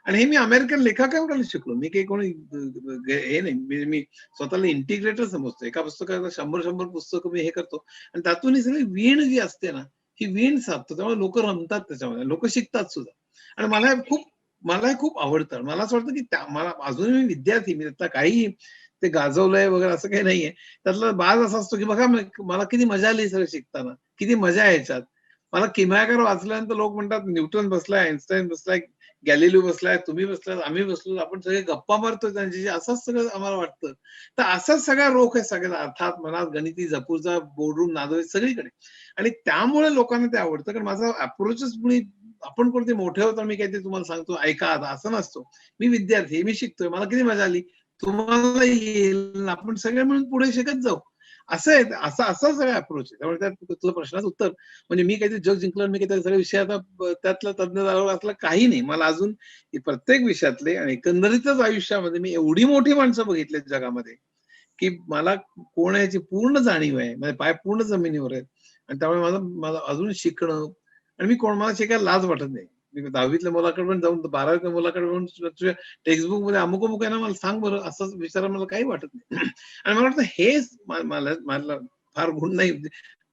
आणि हे मी अमेरिकन लेखकांकडून शिकलो. मी काही कोणी हे नाही. मी स्वतःला इंटिग्रेटर समजतो. एका पुस्तकाला 100 पुस्तकं मी हे करतो आणि त्यातून ही सगळी वीण जी असते ना, ही वीण साधतो. त्यामुळे लोक रमतात त्याच्यामध्ये. लोक शिकतात सुद्धा. आणि मला हे खूप आवडतं. मला असं वाटतं, की मला अजूनही मी विद्यार्थी, मी आता काही ते गाजवलंय वगैरे असं काही नाहीये. त्यातला बाज असा असतो, की बघा मला किती मजा आली सगळं शिकताना. किती मजा आहे ह्याच्यात. मला किमयागार वाचल्यानंतर लोक म्हणतात न्यूटन बसलाय, आइन्स्टाईन बसलाय, गॅलिलिओ बसलाय, तुम्ही बसलाय, आम्ही बसलो, आपण सगळे गप्पा मारतोय त्यांच्याशी, असंच सगळं आम्हाला वाटतं. तर असाच सगळा रोख आहे सगळ्या अर्थात, मनात, गणिती, जपूरचा, बोर्डरूम, नादोरी सगळीकडे. आणि त्यामुळे लोकांना ते आवडतं. कारण माझा अप्रोचच आपण कोणते मोठे होतो मी काहीतरी तुम्हाला सांगतो ऐका आता असं नसतो. मी विद्यार्थी, मी शिकतोय, मला किती मजा आली, तुम्हाला येईल, आपण सगळे मिळून पुढे शिकत जाऊ. असं आहे, असा सगळा अप्रोच आहे. त्यामुळे तुझं प्रश्नाचं उत्तर म्हणजे मी काहीतरी जग जिंकलं, मी काहीतरी सगळे विषय आता त्यातला तज्ञ झालो असलं काही नाही. मला अजून प्रत्येक विषयातले आणि एकंदरीतच आयुष्यामध्ये मी एवढी मोठी माणसं बघितलीत जगामध्ये, की मला कोण याची पूर्ण जाणीव आहे. माझे पाय पूर्ण जमिनीवर आहेत आणि त्यामुळे मला अजून शिकणं आणि मला शिकायला लाज वाटत नाही. मी 10वीतल्या मुलाकडे पण जाऊन 12वीतल्या मुलाकडे पण तुझ्या टेक्स्टबुक मध्ये अमुक आहे ना, मला सांग बरं, असं विचारायला मला काही वाटत नाही. आणि मला वाटतं हेच मला फार गुण नाही.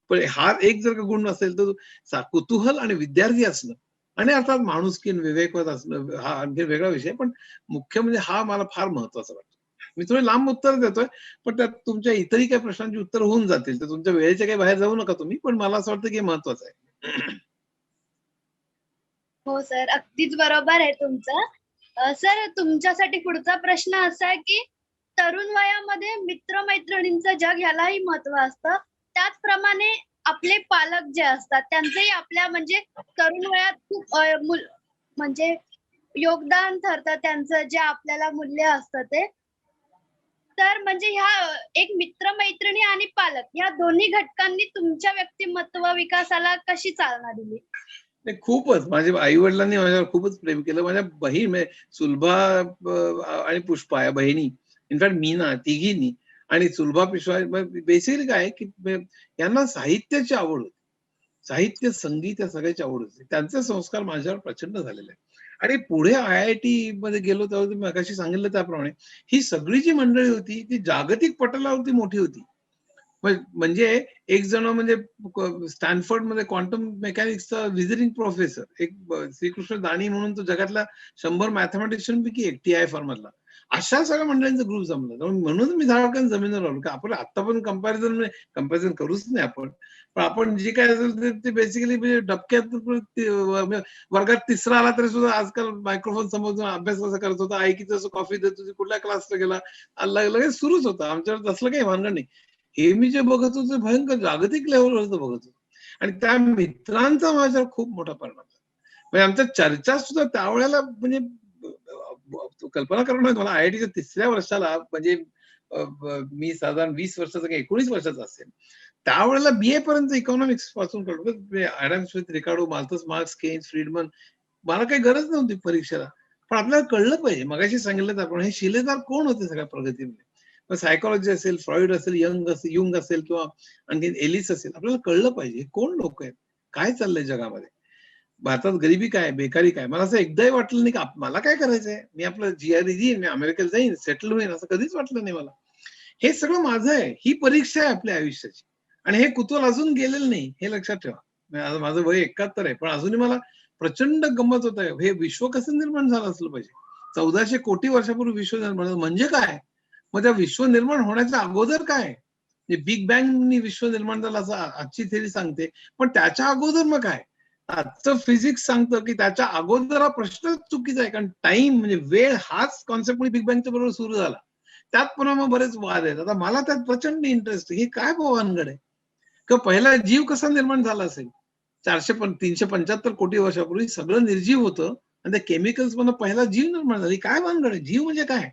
पण हा एक जर का गुण असेल तर कुतूहल आणि विद्यार्थी असणं आणि अर्थात माणुसकी विवेकवत असणं हा आणखी वेगळा विषय. पण मुख्य म्हणजे हा मला फार महत्वाचा वाटतो. मी थोडे लांब उत्तर देतोय, पण त्यात तुमच्या इतरही काही प्रश्नांची उत्तर होऊन जातील. तर तुमच्या वेळेच्या काही बाहेर जाऊ नका तुम्ही, पण मला असं वाटतं की हे महत्वाचं आहे. हो सर, अगदीच बरोबर आहे तुमचं. सर, तुमच्यासाठी पुढचा प्रश्न असा आहे, की तरुण वयामध्ये मित्र-मैत्रिणींचं जग ह्यालाही महत्व असतं. त्याचप्रमाणे आपले पालक जे असतात त्यांचंही आपल्या म्हणजे तरुण वयात खूप म्हणजे योगदान ठरतं त्यांचं जे आपल्याला मूल्य असतं ते. तर म्हणजे ह्या एक मित्र-मैत्रिणी आणि पालक या दोन्ही घटकांनी तुमच्या व्यक्तिमत्व विकासाला कशी चालना दिली? नाही खूपच माझ्या आई-वडिलांनी माझ्यावर खूपच प्रेम केलं. माझ्या बहीण म्हणजे सुलभा आणि पुष्पा या बहिणी, इनफॅक्ट मीना तिघींनी आणि सुलभा, पुष्पा बेसिकली काय की यांना साहित्याची आवड होती. साहित्य, संगीत या सगळ्याची आवड होती. त्यांचे संस्कार माझ्यावर प्रचंड झालेले आहेत. आणि पुढे IIT मध्ये गेलो तेव्हा तुम्ही मगाशी सांगितलं त्याप्रमाणे ही सगळी जी मंडळी होती ती जागतिक पटलावरती मोठी होती. म्हणजे एक जण म्हणजे स्टॅनफोर्ड मध्ये क्वांटम मेकॅनिक्सचा व्हिजिटिंग प्रोफेसर, एक श्रीकृष्ण दाणी म्हणून तो जगातला 100 मॅथमॅटिशियन पैकी एक TI मधला. अशा सगळ्या मंडळींचा ग्रुप जमला. म्हणून मी धाडकन जमिनीवर आलो की आपण आता पण कंपॅरिझन करूच नाही आपण. पण आपण जे काय असेल ते बेसिकली म्हणजे डबक्यात वर्गात तिसरा आला तरी सुद्धा आजकाल मायक्रोफोन समोर अभ्यास कसा करत होता, आई किती कॉफी देत होती, कुठल्या क्लासला गेला, लगेच सुरूच होता. आमच्यावर तसलं काही भानगड नाही. हे मी जे बघत होतो भयंकर जागतिक लेवलवर बघत होतो. आणि त्या मित्रांचा माझ्यावर खूप मोठा परिणाम झाला. म्हणजे आमच्या चर्चा सुद्धा त्यावेळेला म्हणजे कल्पना करू नये मला IITच्या 3ऱ्या वर्षाला म्हणजे मी साधारण 20 वर्षाचा किंवा 19 वर्षाचा असेल. त्यावेळेला BA पर्यंत इकॉनॉमिक्स पासून कळतो. ऍडम स्मिथ, रिकार्डो, माल्थस मार्क्स, केन्स, फ्रीडमन मला काही गरज नव्हती परीक्षेला. पण आपल्याला कळलं पाहिजे. मगाशी सांगितलं आपण हे शिलेदार कोण होते सगळ्या प्रगतीमध्ये. सायकोलॉजी असेल, फ्रॉइड असेल, युंग असेल किंवा आणखी एलिस असेल, आपल्याला कळलं पाहिजे कोण लोक आहेत, काय चाललंय जगामध्ये, भारतात गरिबी काय, बेकारी काय. मला असं एकदाही वाटलं नाही की मला काय करायचंय, मी आपलं GRE देईन, मी अमेरिकेला जाईन, सेटल होईन, असं कधीच वाटलं नाही मला. हे सगळं माझं आहे, ही परीक्षा आहे आपल्या आयुष्याची. आणि हे कुतूहल अजून गेलेलं नाही, हे लक्षात ठेवा. माझं वय 71 आहे, पण अजूनही मला प्रचंड गंमत होत आहे. हे विश्व कसं निर्माण झालं असलं पाहिजे. 1400 कोटी वर्षापूर्वी विश्व निर्माण झालं म्हणजे काय. मग त्या विश्व निर्माण होण्याच्या अगोदर काय, बिग बँगनी विश्व निर्माण झालं असं आजची थेरी सांगते. पण त्याच्या अगोदर मग काय, आजचं फिजिक्स सांगतं की त्याच्या अगोदर हा प्रश्न चुकीचा आहे. कारण टाइम म्हणजे वेळ हाच कॉन्सेप्ट बिग बँगच्या बरोबर सुरू झाला. त्यात पुन्हा मग बरेच वाद आहेत. आता मला त्यात प्रचंड इंटरेस्ट, हे काय भानगड आहे किंवा पहिला जीव कसा निर्माण झाला असेल 375 कोटी वर्षापूर्वी. सगळं निर्जीव होतं आणि त्या केमिकल्स मधून पहिला जीव निर्माण झाला. काय भानगड आहे, जीव म्हणजे काय.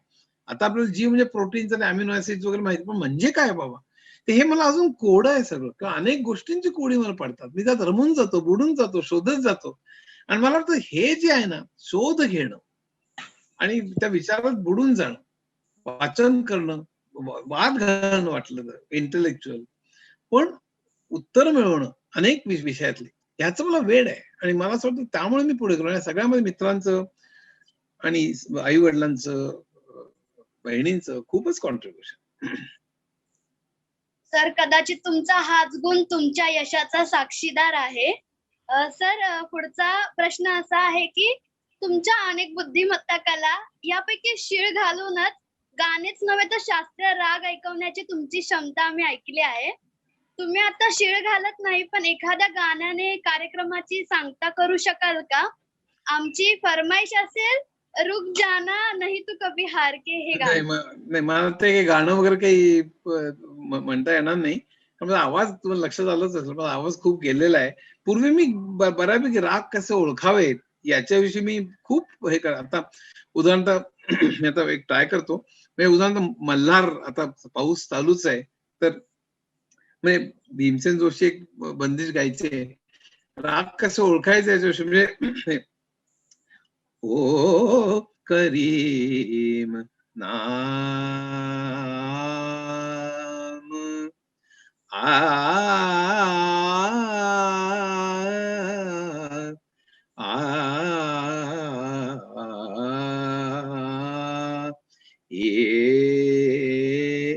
आता आपल्याला जीव म्हणजे प्रोटीन्स आणि अमिनो ऍसिड वगैरे माहिती, पण म्हणजे काय बाबा ते हे मला अजून कोड आहे सगळं. किंवा अनेक गोष्टींची कोडी मला पडतात. मी त्यात रमून जातो, बुडून जातो, शोधत जातो. आणि मला वाटतं हे जे आहे ना, शोध घेणं आणि त्या विचारात बुडून जाणं, वाचन करणं, वाद घालणं वाटलं तर इंटेलेक्च्युअल, पण उत्तर मिळवणं अनेक विषयातले, ह्याचं मला वेळ आहे. आणि मला असं वाटतं त्यामुळे मी पुढे गेलो. आणि सगळ्यामध्ये मित्रांचं आणि आई वडिलांचं, बहिणींचं खूपच कॉन्ट्रीब्युशन. सर कदाचित तुमचा हाच गुण तुमच्या यशाचा साक्षीदार आहे. सर पुढचा प्रश्न असा आहे की तुमच्या अनेक बुद्धिमत्ता कला यापैकी शीळ घालूनच गाणेच नव्हे तर शास्त्रीय राग ऐकवण्याची तुमची क्षमता आम्ही ऐकली आहे. तुम्ही आता शीळ घालत नाही, पण एखाद्या गाण्याने कार्यक्रमाची सांगता करू शकाल का. आमची फरमाईश असेल रुक जाना नहीं तू कभी हार के हे गाणं. नाही मला ते गाणं वगैरे काही म्हणता येणार नाही. आवाज तुम्हाला लक्षात आलंच असेल, मला आवाज खूप गेलेला आहे. पूर्वी मी बऱ्यापैकी राग कसे ओळखावेत याच्याविषयी मी खूप हे आता उदाहरणतः मी आता एक ट्राय करतो. उदाहरणतः मल्हार, आता पाऊस चालूच आहे तर म्हणजे भीमसेन जोशी एक बंदिश गायचे, राग कसं ओळखायचं याच्याविषयी. म्हणजे ओ करीम नाम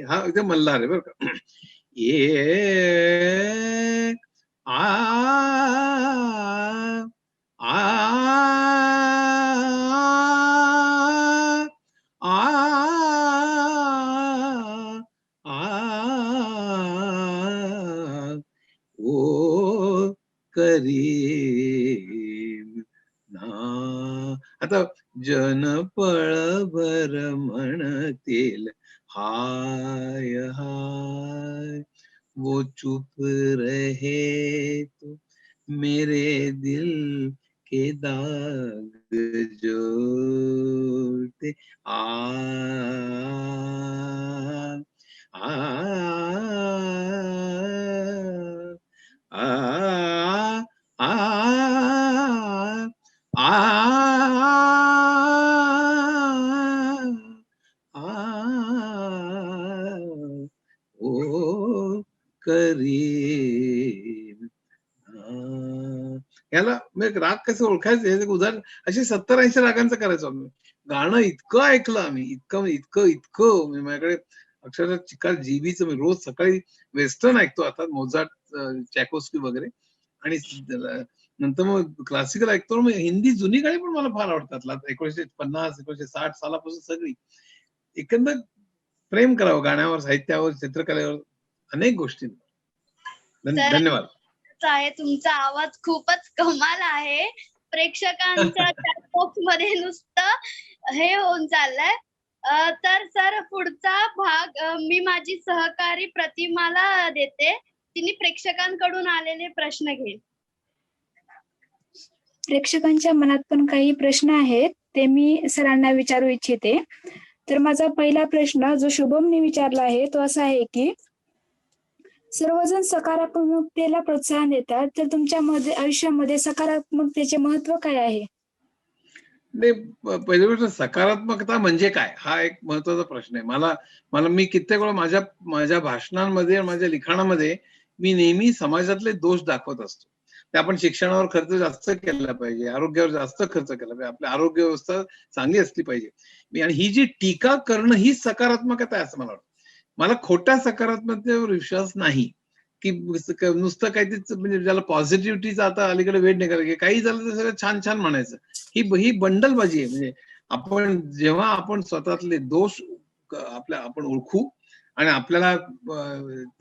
हा एकदम मल्हार आहे बरं का. ये आ ओ करीम ना. आता जन पळभर म्हणतील हाय हाय, वो चुप रहे तो मेरे दिल के दाग जोड़ते आ आ आ आ ओ करीम. ह्याला म्हणजे राग कसं ओळखायचं हे एक उदाहरण. असे 70-80 रागांचं करायचो आम्ही. गाणं इतकं ऐकलं आम्ही, इतकं इतकं इतकं म्हणजे माझ्याकडे अक्षरशः चिकार जीबीचं मी रोज सकाळी वेस्टर्न ऐकतो आता, मोझार्ट, चॅकोस्की वगैरे, आणि नंतर मग क्लासिकल ऐकतो. मग हिंदी जुनी गाणी पण मला फार आवडतात. 1950, 1960 सालापासून सगळी. एकंदर प्रेम करावं गाण्यावर, साहित्यावर, चित्रकलेवर, अनेक गोष्टी. तर धन्यवाद. आहे तुमचा आवाज खूपच कमाल आहे. प्रेक्षकांच्या chat box मध्ये नुसतं हे होऊन चाललंय. तर सर पुढचा भाग मी माझी सहकारी प्रतिमाला देते. तिने प्रेक्षकांकडून आलेले प्रश्न घेईल. प्रेक्षकांच्या मनात पण काही प्रश्न आहेत, ते मी सरांना विचारू इच्छिते. तर माझा पहिला प्रश्न जो शुभमने विचारला आहे तो असा आहे की सर्वजण सकारात्मकतेला प्रोत्साहन देतात, तर तुमच्या आयुष्यामध्ये सकारात्मकतेचे महत्व काय आहे? नाही, पहिली गोष्ट सकारात्मकता म्हणजे काय, हा एक महत्वाचा प्रश्न आहे. मला मी कित्येक वेळा माझ्या भाषणांमध्ये, माझ्या लिखाणामध्ये मी नेहमी समाजातले दोष दाखवत असतो. ते आपण शिक्षणावर खर्च जास्त केला पाहिजे, आरोग्यावर जास्त खर्च केला पाहिजे, आपली आरोग्य व्यवस्था चांगली असली पाहिजे. आणि ही जी टीका करणं ही सकारात्मकता आहे असं मला वाटतं. मला खोट्या सकारात्मकतेवर विश्वास नाही, की नुसतं काहीतरी म्हणजे ज्याला पॉझिटिव्हिटीचा आता अलीकडे वेळ नाही करायचं, काही झालं तर सगळं छान छान म्हणायचं. ही बंडलबाजी आहे. म्हणजे जेव्हा आपण स्वतःतले दोष आपण ओळखू आणि आपल्याला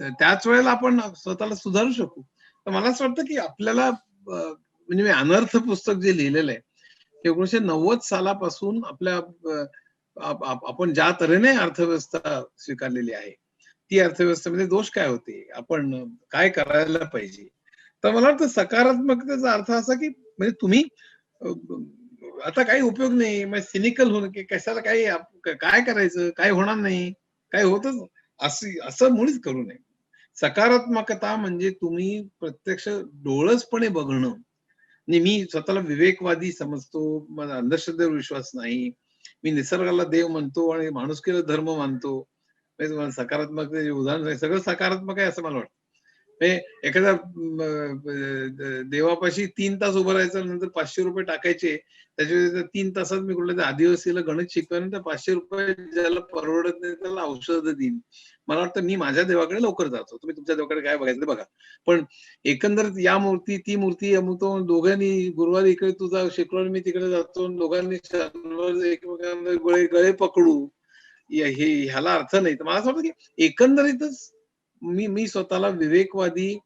त्याच वेळेला आपण स्वतःला सुधारू शकू. तर मला असं वाटतं की आपल्याला म्हणजे मी अनर्थ पुस्तक जे लिहिलेलं आहे, 1990 सालापासून आपण ज्या तऱ्हेने अर्थव्यवस्था स्वीकारलेली आहे, ती अर्थव्यवस्थेमध्ये दोष काय होते, आपण काय करायला पाहिजे. तर मला वाटतं सकारात्मकतेचा अर्थ असा की म्हणजे तुम्ही आता काही उपयोग नाही, मग सिनिकल होणं की कशाला, काही काय करायचं, काय होणार नाही, काय होतच असं मुळीच करू नये. सकारात्मकता म्हणजे तुम्ही प्रत्यक्ष डोळसपणे बघणं. मी स्वतःला विवेकवादी समजतो, मला अंधश्रद्धेवर विश्वास नाही, मी निसर्गाला देव म्हणतो आणि माणुसकीला धर्म मानतो. म्हणजे तुम्हाला सकारात्मकतेचे उदाहरण आहे, सगळं सकारात्मक आहे असं मला वाटतं. एखाद्या देवापाशी 3 तास उभं राहायचं, नंतर 500 रुपये टाकायचे, त्याच्या 3 तासात मी कुठल्या आदिवासीला गणित शिकवेन, तर 500 रुपये ज्याला परवडत नाही त्याला औषध देईन. मला वाटतं मी माझ्या देवाकडे लवकर जातो, तुम्ही तुमच्या देवाकडे काय बघायचं ते बघा. पण एकंदरीत या मूर्ती, ती मूर्ती, अमुक दोघांनी गुरुवारी इकडे तुझा, शुक्रवारी मी तिकडे जातो, दोघांनी शनिवारी एकमेकांना गळे पकडू, ह्याला अर्थ नाही. तर मला असं वाटतं की एकंदरीतच मी स्वतःला विवेकवादी,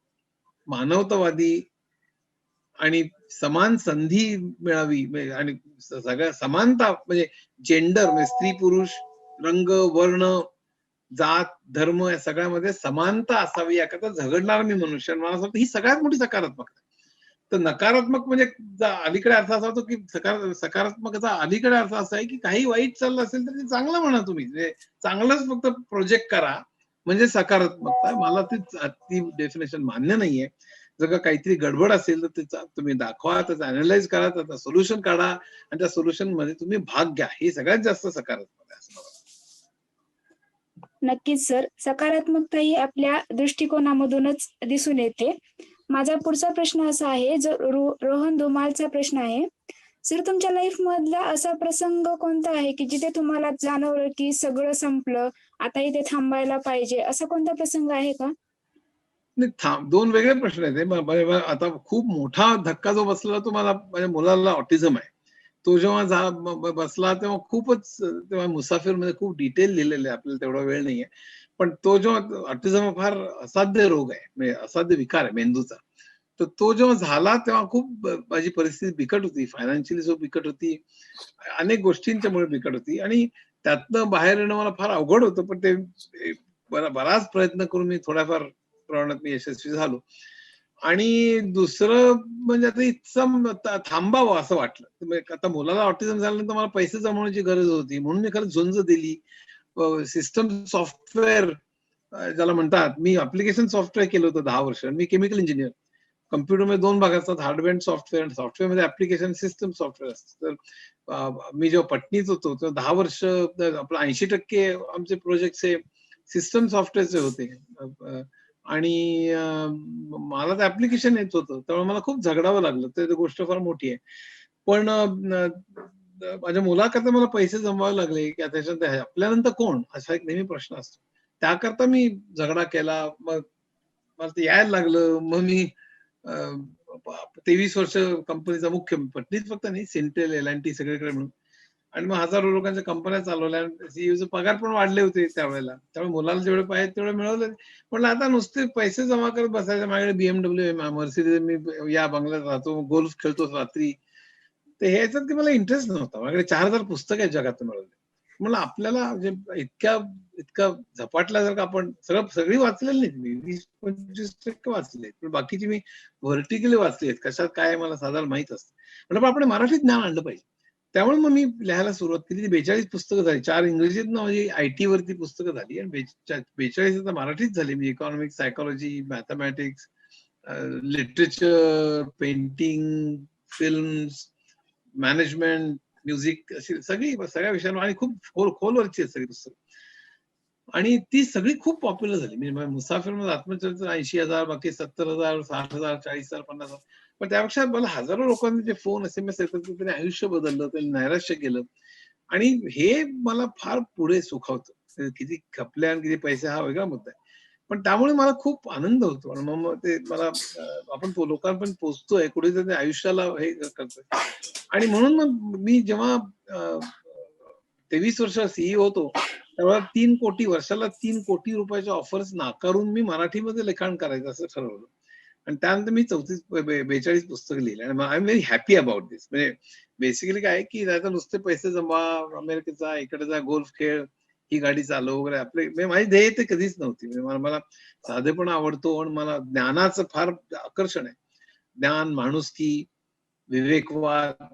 मानवतावादी आणि समान संधी मिळावी आणि सगळ्या समानता म्हणजे जेंडर म्हणजे स्त्री पुरुष, रंग, वर्ण, जात, धर्म या सगळ्यामध्ये समानता असावी याकरता झगडणारा मी मनुष्य. मला असं वाटतं ही सगळ्यात मोठी सकारात्मकता. तर नकारात्मक म्हणजे अलीकडे अर्थ असा होतो की सकारात्मकचा अलीकडे अर्थ असा आहे की काही वाईट चाललं असेल तर ते चांगलं म्हणा, तुम्ही चांगलंच फक्त प्रोजेक्ट करा म्हणजे सकारात्मकता. मला ती डेफिनेशन मान्य नाहीये. जर का काहीतरी गडबड असेल तर तुम्ही दाखवा, त्याचं अनालाइज करा, त्याचा सोल्युशन काढा आणि त्या सोल्युशन मध्ये तुम्ही भाग घ्या. हे सगळ्यात जास्त सकारात्मक आहे असं मला वाटतं. नक्कीच सर, सकारात्मकता ही आपल्या दृष्टिकोनामधूनच दिसून येते. माझा पुढचा प्रश्न असा आहे, जो रोहन धुमालचा प्रश्न आहे. सर, तुमच्या लाईफ मधला असा प्रसंग कोणता आहे की जिथे तुम्हाला जाणवलं की सगळं संपलं, आता इथे थांबायला पाहिजे, असा कोणता प्रसंग आहे का? नाही, दोन वेगळे प्रश्न आहेत. आता खूप मोठा धक्का जो बसला तो माझ्या मुलाला ऑटिझम आहे. तो जेव्हा बसला तेव्हा खूपच, तेव्हा मुसाफिरमध्ये खूप डिटेल लिहिलेलं आहे, आपल्याला तेवढा वेळ नाहीये. पण तो जेव्हा ऑटिझम फार असाध्य रोग आहे, म्हणजे असाध्य विकार आहे मेंदूचा. तर तो जेव्हा झाला तेव्हा खूप माझी परिस्थिती बिकट होती, फायनान्शियली सो बिकट होती, अनेक गोष्टींच्यामुळे बिकट होती आणि त्यातनं बाहेर येणं मला फार अवघड होतं. पण ते बराच प्रयत्न करून मी थोड्याफार प्रमाणात मी यशस्वी झालो. आणि दुसरं म्हणजे आता इतकं थांबावं असं वाटलं. आता मुलाला ऑटिझम झाल्यानंतर मला पैसे जमवण्याची गरज होती, म्हणून मी खरंच झुंज दिली. सिस्टम सॉफ्टवेअर ज्याला म्हणतात, मी अप्लिकेशन सॉफ्टवेअर केलं होतं 10 वर्ष. मी केमिकल इंजिनियर. कम्प्युटरमध्ये 2 भाग असतात, हार्डवेअर आणि सॉफ्टवेअर. सॉफ्टवेअरमध्ये ऍप्लिकेशन, सिस्टम सॉफ्टवेअर असतं. तर मी जेव्हा पटणीत होतो तेव्हा 10 वर्ष आपलं 80% आमचे प्रोजेक्ट हे सिस्टम सॉफ्टवेअरचे होते. आणि मला ते ऍप्लिकेशन येत होतं, त्यामुळे मला खूप झगडावं लागलं. तर गोष्ट फार मोठी आहे. पण माझ्या मुलाकरता मला पैसे जमवावे लागले की त्याच्यात आपल्यानंतर कोण असा एक नेहमी प्रश्न असतो. त्याकरता मी झगडा केला. मग मला ते यायला लागलं. मग मी 23 वर्ष कंपनीचा मुख्य पत्नीच फक्त नाही, सिंटेल, एल&टी सगळीकडे म्हणून. आणि मग हजारो लोकांच्या कंपन्या चालवल्या. सीईओचे पगार पण वाढले होते त्यावेळेला. त्यामुळे मुलाला जेवढे पाहिजे तेवढे मिळवले. म्हटलं आता नुसते पैसे जमा करत बसायचे. माझ्याकडे BMW आहे, मर्सिडीज, मी या बंगल्यात राहतो, गोल्फ खेळतो रात्री. तर ह्याच्यात की मला इंटरेस्ट नव्हता. माझ्याकडे 4000 पुस्तकं आहेत जगात मिळवले. म्हणलं आपल्याला म्हणजे इतका झपाटला जर का आपण सगळी वाचलेली नाहीत मी, 20-25% वाचले. पण बाकीची मी व्हर्टिकली वाचली आहेत. कशात काय आहे मला साधारण माहीत असतं. म्हटलं आपण मराठीत ज्ञान आणलं पाहिजे. त्यामुळे मग मी लिहायला सुरुवात केली. ती 42 पुस्तकं झाली. 4 इंग्रजीतनं माझी आयटी वरती पुस्तकं झाली आणि 42 आता मराठीत झाली. म्हणजे economics, psychology, mathematics, literature, painting, films, management, music, अशी सगळ्या विषयांवर आणि खूप खोलवरची आहेत सगळी पुस्तकं. आणि ती सगळी खूप पॉप्युलर झाली. म्हणजे मुसाफिरमध्ये आत्मचरित्र 80,000, बाकी 70,000, 60,000, 40,000, 50,000. पण त्यापेक्षा मला हजारो लोकांचे जे फोन, SMS येतात, त्यांनी आयुष्य बदललं, त्यांनी नैराश्य केलं. आणि हे मला फार पुढे सुखावतं. किती खपल्या आणि किती पैसे हा वेगळा मुद्दा आहे. पण त्यामुळे मला खूप आनंद होतो. आणि मग ते मला आपण लोकांपर्यंत पोहोचतोय, कुठेतरी आयुष्याला हे करतोय. आणि म्हणून मग मी जेव्हा 23 वर्ष सीईओ होतो, तेव्हा 3 कोटी वर्षाला 3 कोटी रुपयाच्या ऑफर्स नाकारून मी मराठीमध्ये लिखाण करायचं असं ठरवलं. आणि त्यानंतर मी 42 पुस्तकं लिहिली आणि I am very happy about this. म्हणजे बेसिकली काय आहे की आता नुसते पैसे जमा, अमेरिकेत जा, इकडे जा, गोल्फ खेळ, ही गाडी चालव वगैरे, आपले म्हणजे माझी ध्येय ते कधीच नव्हती. म्हणजे मला साधेपणा आवडतो आणि मला ज्ञानाचं फार आकर्षण आहे. ज्ञान, माणुसकी, विवेकवाद,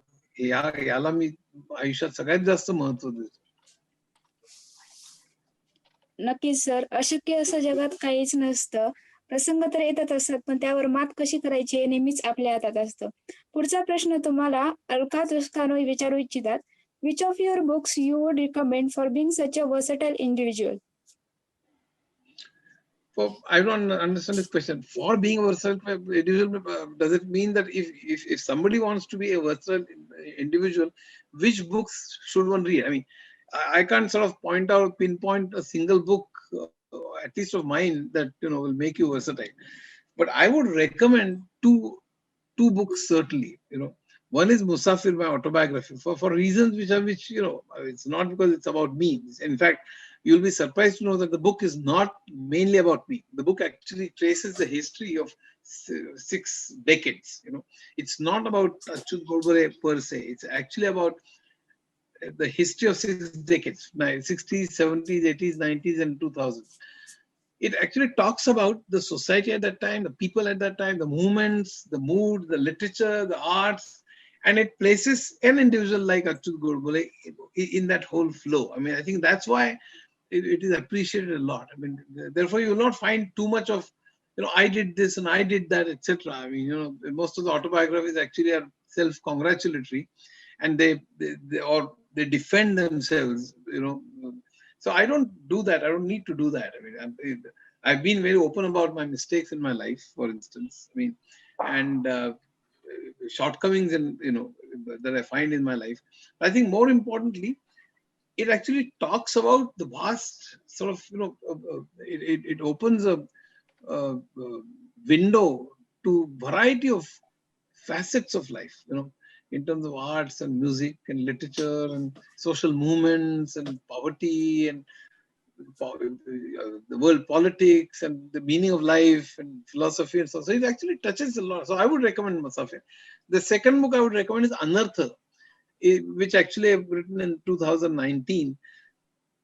याला मी आयुष्यात सगळ्यात जास्त महत्व देतो. नक्कीच सर, अशक्य असं जगात काहीच नसतं. प्रसंग तर येतच असतात, पण त्यावर मात कशी करायची हे नेहमीच आपल्या हातात असतं. पुढचा प्रश्न तुम्हाला अलका तुस्कानो विचारू इच्छितात. Which of your books you would recommend for being such a versatile individual? I don't understand this question. For being a versatile individual, does it mean that if somebody wants to be a versatile individual, which books should one read? I mean, I can't sort of pinpoint a single book, at least of mine, that will make you versatile. But I would recommend two books certainly. One is Musafir, my autobiography, for reasons which it's not because it's about me. In fact, you'll be surprised to know that the book is not mainly about me. The book actually traces the history of 6 decades. It's not about Achyut Godbole per se. It's actually about the history of 6 decades: 60s, 70s, 80s, 90s, and 2000s. It actually talks about the society at that time, the people at that time, the movements, the mood, the literature, the arts, and it places an individual like Achyut Godbole in that whole flow. I mean, I think that's why it is appreciated a lot. I mean, therefore, you will not find too much of, I did this and I did that, etc. I mean, most of the autobiographies actually are self-congratulatory, and they defend themselves. So I don't do that. I don't need to do that. I mean, I've been very open about my mistakes in my life, for instance. I mean, and shortcomings that I find in my life. I think more importantly, it actually talks about the vast sort of, it opens a window to variety of facets of life, in terms of arts and music and literature and social movements and poverty and the world politics and the meaning of life and philosophy and so on. So it actually touches a lot. So I would recommend Musafir. The second book I would recommend is Anartha, which actually I've written in 2019.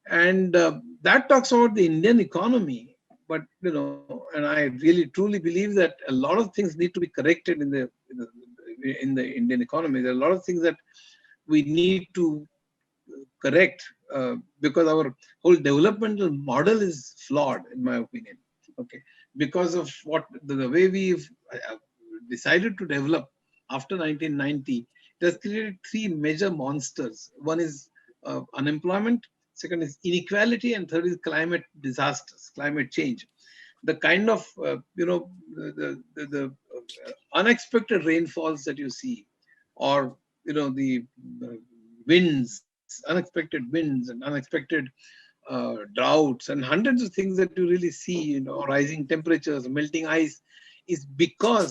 And that talks about the Indian economy. But, and I really truly believe that a lot of things need to be corrected in the Indian economy. There are a lot of things that we need to correct because our whole developmental model is flawed, in my opinion. Okay, because of the way we've decided to develop after 1990, it has created 3 major monsters. One is unemployment, second is inequality, and third is climate disasters, climate change. the kind of the unexpected rainfalls that you see, or the winds, unexpected winds and unexpected droughts and hundreds of things that you really see, rising temperatures, melting ice, is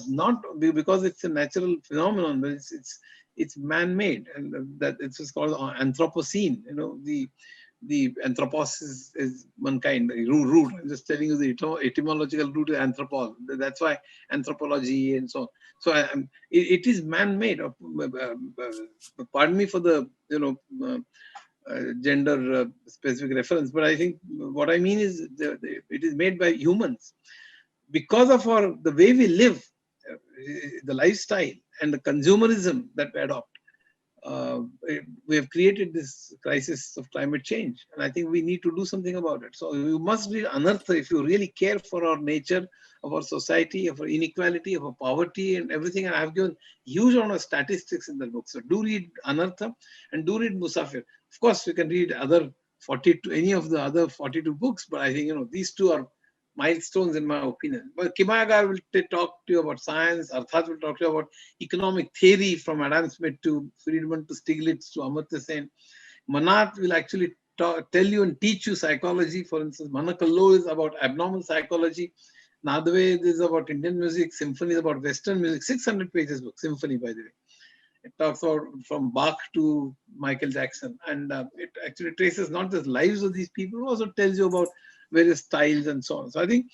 not because it's a natural phenomenon, but it's man-made, and that it's just called Anthropocene. The anthropos is mankind, root. I'm just telling you the etymological root is anthropos. That's why anthropology and so on. So it is man-made. Pardon me for the gender specific reference, but I think what I mean is it is made by humans because of the way we live, the lifestyle and the consumerism that we adopt. We have created this crisis of climate change, and I think we need to do something about it. So you must read Anartha if you really care for our nature, of our society, of our inequality, of our poverty and everything. And I've given huge amount of statistics in the book. So do read Anartha and do read Musafir. Of course, you can read any of the other 42 books, but I think these two are milestones in my opinion. But Kimayagar will talk to you about science. Arthat will talk to you about economic theory, from Adam Smith to Friedman to Stiglitz to Amartya Sen. Manath will actually tell you and teach you psychology. For instance, Manakallo is about abnormal psychology. Nadave is about Indian music. Symphony is about Western music. 600 pages book, Symphony, by the way. It talks about from Bach to Michael Jackson. And it actually traces not just lives of these people, it also tells you about various styles and so on. So I think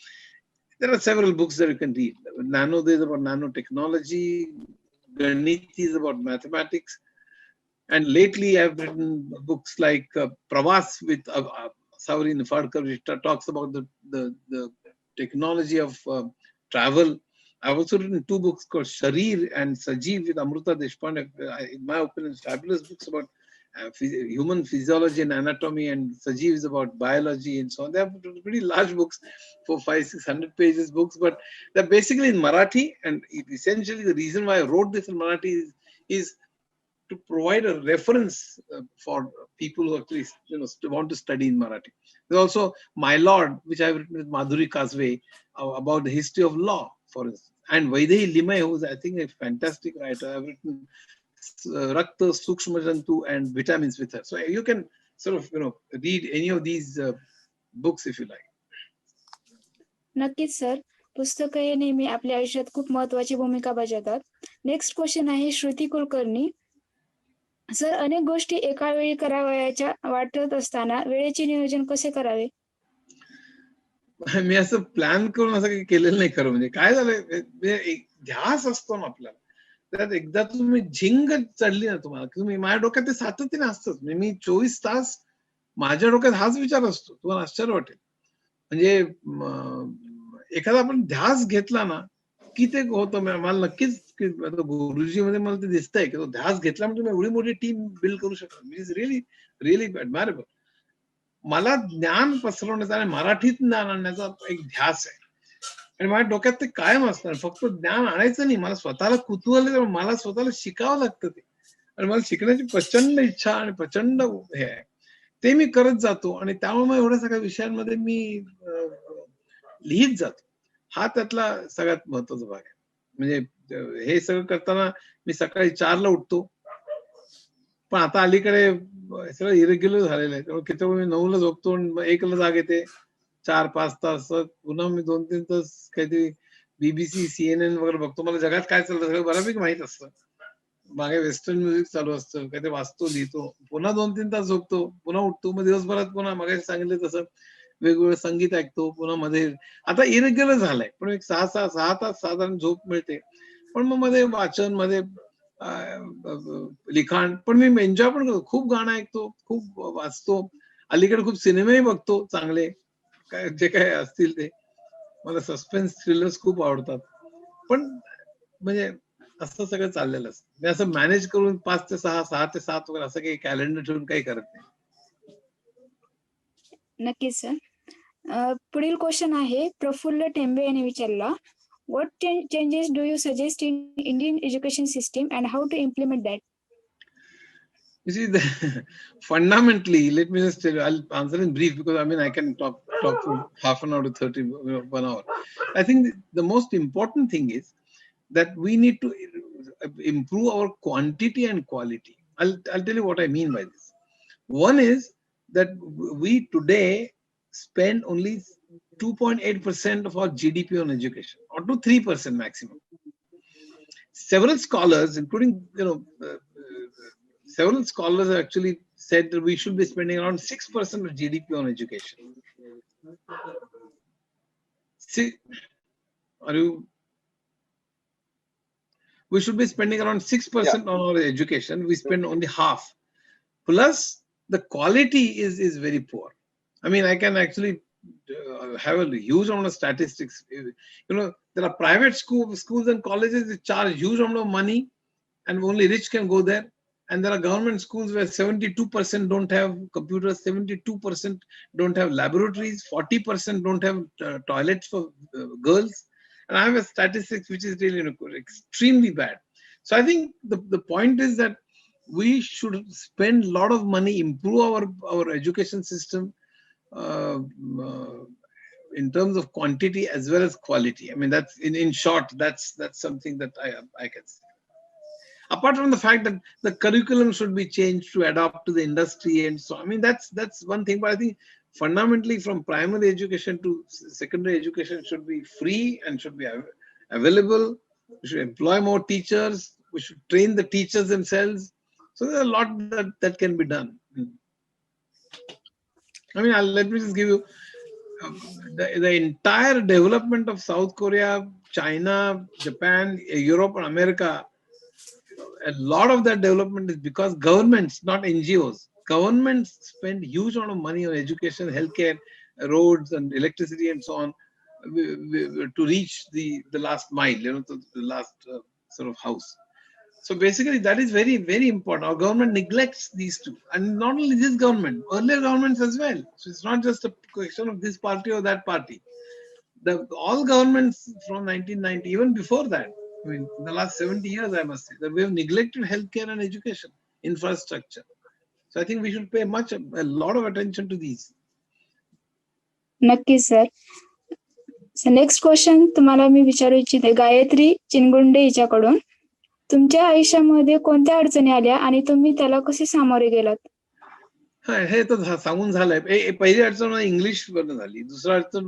there are several books that you can read. Nano is about nanotechnology. Ganiti is about mathematics. And lately I've written books like Pravas with Sauri Nifadkar, which talks about the technology of travel. I've also written 2 books called Sharir and Sajeev with Amruta Deshpande. In my opinion, fabulous books about human physiology and anatomy, and Sajeev is about biology and so on. They are pretty large books, 400-600 pages books, but they're basically in Marathi. And essentially the reason why I wrote this in Marathi is to provide a reference for people who actually want to study in Marathi. There's also My Lord, which I've written with Madhuri Kasve, about the history of law, for instance. And Vaidehi Limay, who is I think a fantastic writer. I've written Rakta, Sukshma Jantu and Vitamins with her. So you can sort of read any of these books if you like. नक्कीच sir, पुस्तक हे नेहमी आपल्या आयुष्यात खूप महत्त्वाची भूमिका बजावतात. नेक्स्ट क्वेश्चन आहे श्रुती कुलकर्णी. सर, अनेक गोष्टी एका वेळी करावयाच्या वाटत असताना वेळेचे नियोजन कसे करावे? मी असं प्लॅन करून असं काही केलेलं नाही खरं. म्हणजे काय झालंय, ध्यास असतो ना आपल्याला, त्यात एकदा तुम्ही झिंग चढली ना तुम्हाला, तुम्ही माझ्या डोक्यात ते सातत्याने असतंच. म्हणजे मी 24 तास माझ्या डोक्यात हाच विचार असतो. तुम्हाला आश्चर्य वाटेल. म्हणजे एखादा आपण ध्यास घेतला ना की ते होतं. मला नक्कीच गुरुजी मध्ये मला ते दिसतंय की तो ध्यास घेतला म्हणजे तुम्ही एवढी मोठी टीम बिल्ड करू शकता. Is really really admirable. मला ज्ञान पसरवण्याचा आणि मराठीत ज्ञान आणण्याचा एक ध्यास आहे, आणि माझ्या डोक्यात ते कायम असणार. फक्त ज्ञान आणायचं नाही, मला स्वतःला कुतूहल, मला स्वतःला शिकावं लागतं ते, आणि मला शिकण्याची प्रचंड इच्छा आणि प्रचंड हे आहे, ते मी करत जातो. आणि त्यामुळे मग एवढ्या सगळ्या विषयांमध्ये मी लिहित जातो. हा त्यातला सगळ्यात महत्वाचा भाग आहे. म्हणजे हे सगळं करताना मी सकाळी 4ला उठतो, पण आता अलीकडे सगळं इरेग्युलर झालेलं आहे. त्यामुळे किती मी 9ला झोपतो आणि 1ला जाग येते. 4-5 तास पुन्हा मी 2-3 तास काहीतरी BBC CNN वगैरे बघतो. मला जगात काय चालतं सगळं बऱ्यापैकी माहित असतं. मागे वेस्टर्न म्युझिक चालू असतं, काहीतरी वाचतो, लिहितो, पुन्हा 2-3 तास झोपतो, पुन्हा उठतो. मग दिवसभरात पुन्हा मागे सांगितलं तसं वेगवेगळं संगीत ऐकतो, पुन्हा मध्ये. आता इरेग्युलर झालंय, पण एक 6 तास साधारण झोप मिळते. पण मग मध्ये वाचन, मध्ये लिखाण, पण मी एन्जॉय पण करतो. खूप गाणं ऐकतो, खूप वाचतो, अलीकडे खूप सिनेमाही बघतो चांगले, काय जे काय असतील ते. मला सस्पेन्स थ्रिलर्स खूप आवडतात. पण म्हणजे असं सगळं चाललेलं असतं. मी असं मॅनेज करून 5 ते 6, 6 ते 7 वगैरे असं काही कॅलेंडर ठेवून काही करत नाही. नक्कीच सर. पुढील क्वेश्चन आहे प्रफुल्ल टेंबे यांनी विचारला. What changes do you suggest in Indian education system and how to implement that? You see, fundamentally, let me just tell you, I'll answer in brief because I mean I can talk talk for half an hour to 30, 1 hour. I think the most important thing is that we need to improve our quantity and quality. I'll tell you what I mean by this. One is that we today spend only 2.8% of our GDP on education, or to 3% maximum. Several scholars, including several scholars have actually said that we should be spending around 6% of GDP on education. See, we should be spending around 6% on our education. We spend only half. Plus, the quality is very poor. I mean, I can actually have a huge amount of statistics. There are private schools and colleges that charge huge amount of money, and only rich can go there. And there are government schools where 72% don't have computers, 72% don't have laboratories, 40% don't have toilets for girls. And I have a statistics which is really extremely bad. So I think the point is that we should spend a lot of money, improve our education system in terms of quantity as well as quality. I mean, that's in short, that's something that I can say. Apart from the fact that the curriculum should be changed to adapt to the industry, and so I mean that's one thing. But I think fundamentally, from primary education to secondary education should be free and should be available. We should employ more teachers. We should train the teachers themselves. So there's a lot that can be done. I mean, let me just give you the entire development of South Korea, China, Japan, Europe, and America. A lot of that development is because governments, not NGOs, governments spend huge amount of money on education, healthcare, roads, and electricity, and so on, to reach the last mile, the last sort of house. So basically, that is very, very important. Our government neglects these two, and not only this government, earlier governments as well. So it's not just a question of this party or that party. All governments from 1990, even before that, I mean, in the last 70 years, I must say, that we have neglected healthcare and education infrastructure. So I think we should pay a lot of attention to these. नक्की sir. Next question तुम्हाला मी विचारू इच्छिते गायत्री चिनगुंडे हिच्याकडून. तुमच्या आयुष्यामध्ये कोणत्या अडचणी आल्या आणि तुम्ही त्याला कसे सामोरे गेलात? हे तर सांगून झालंय. पहिली अडचण मला इंग्लिश वरनं झाली. दुसरी अडचण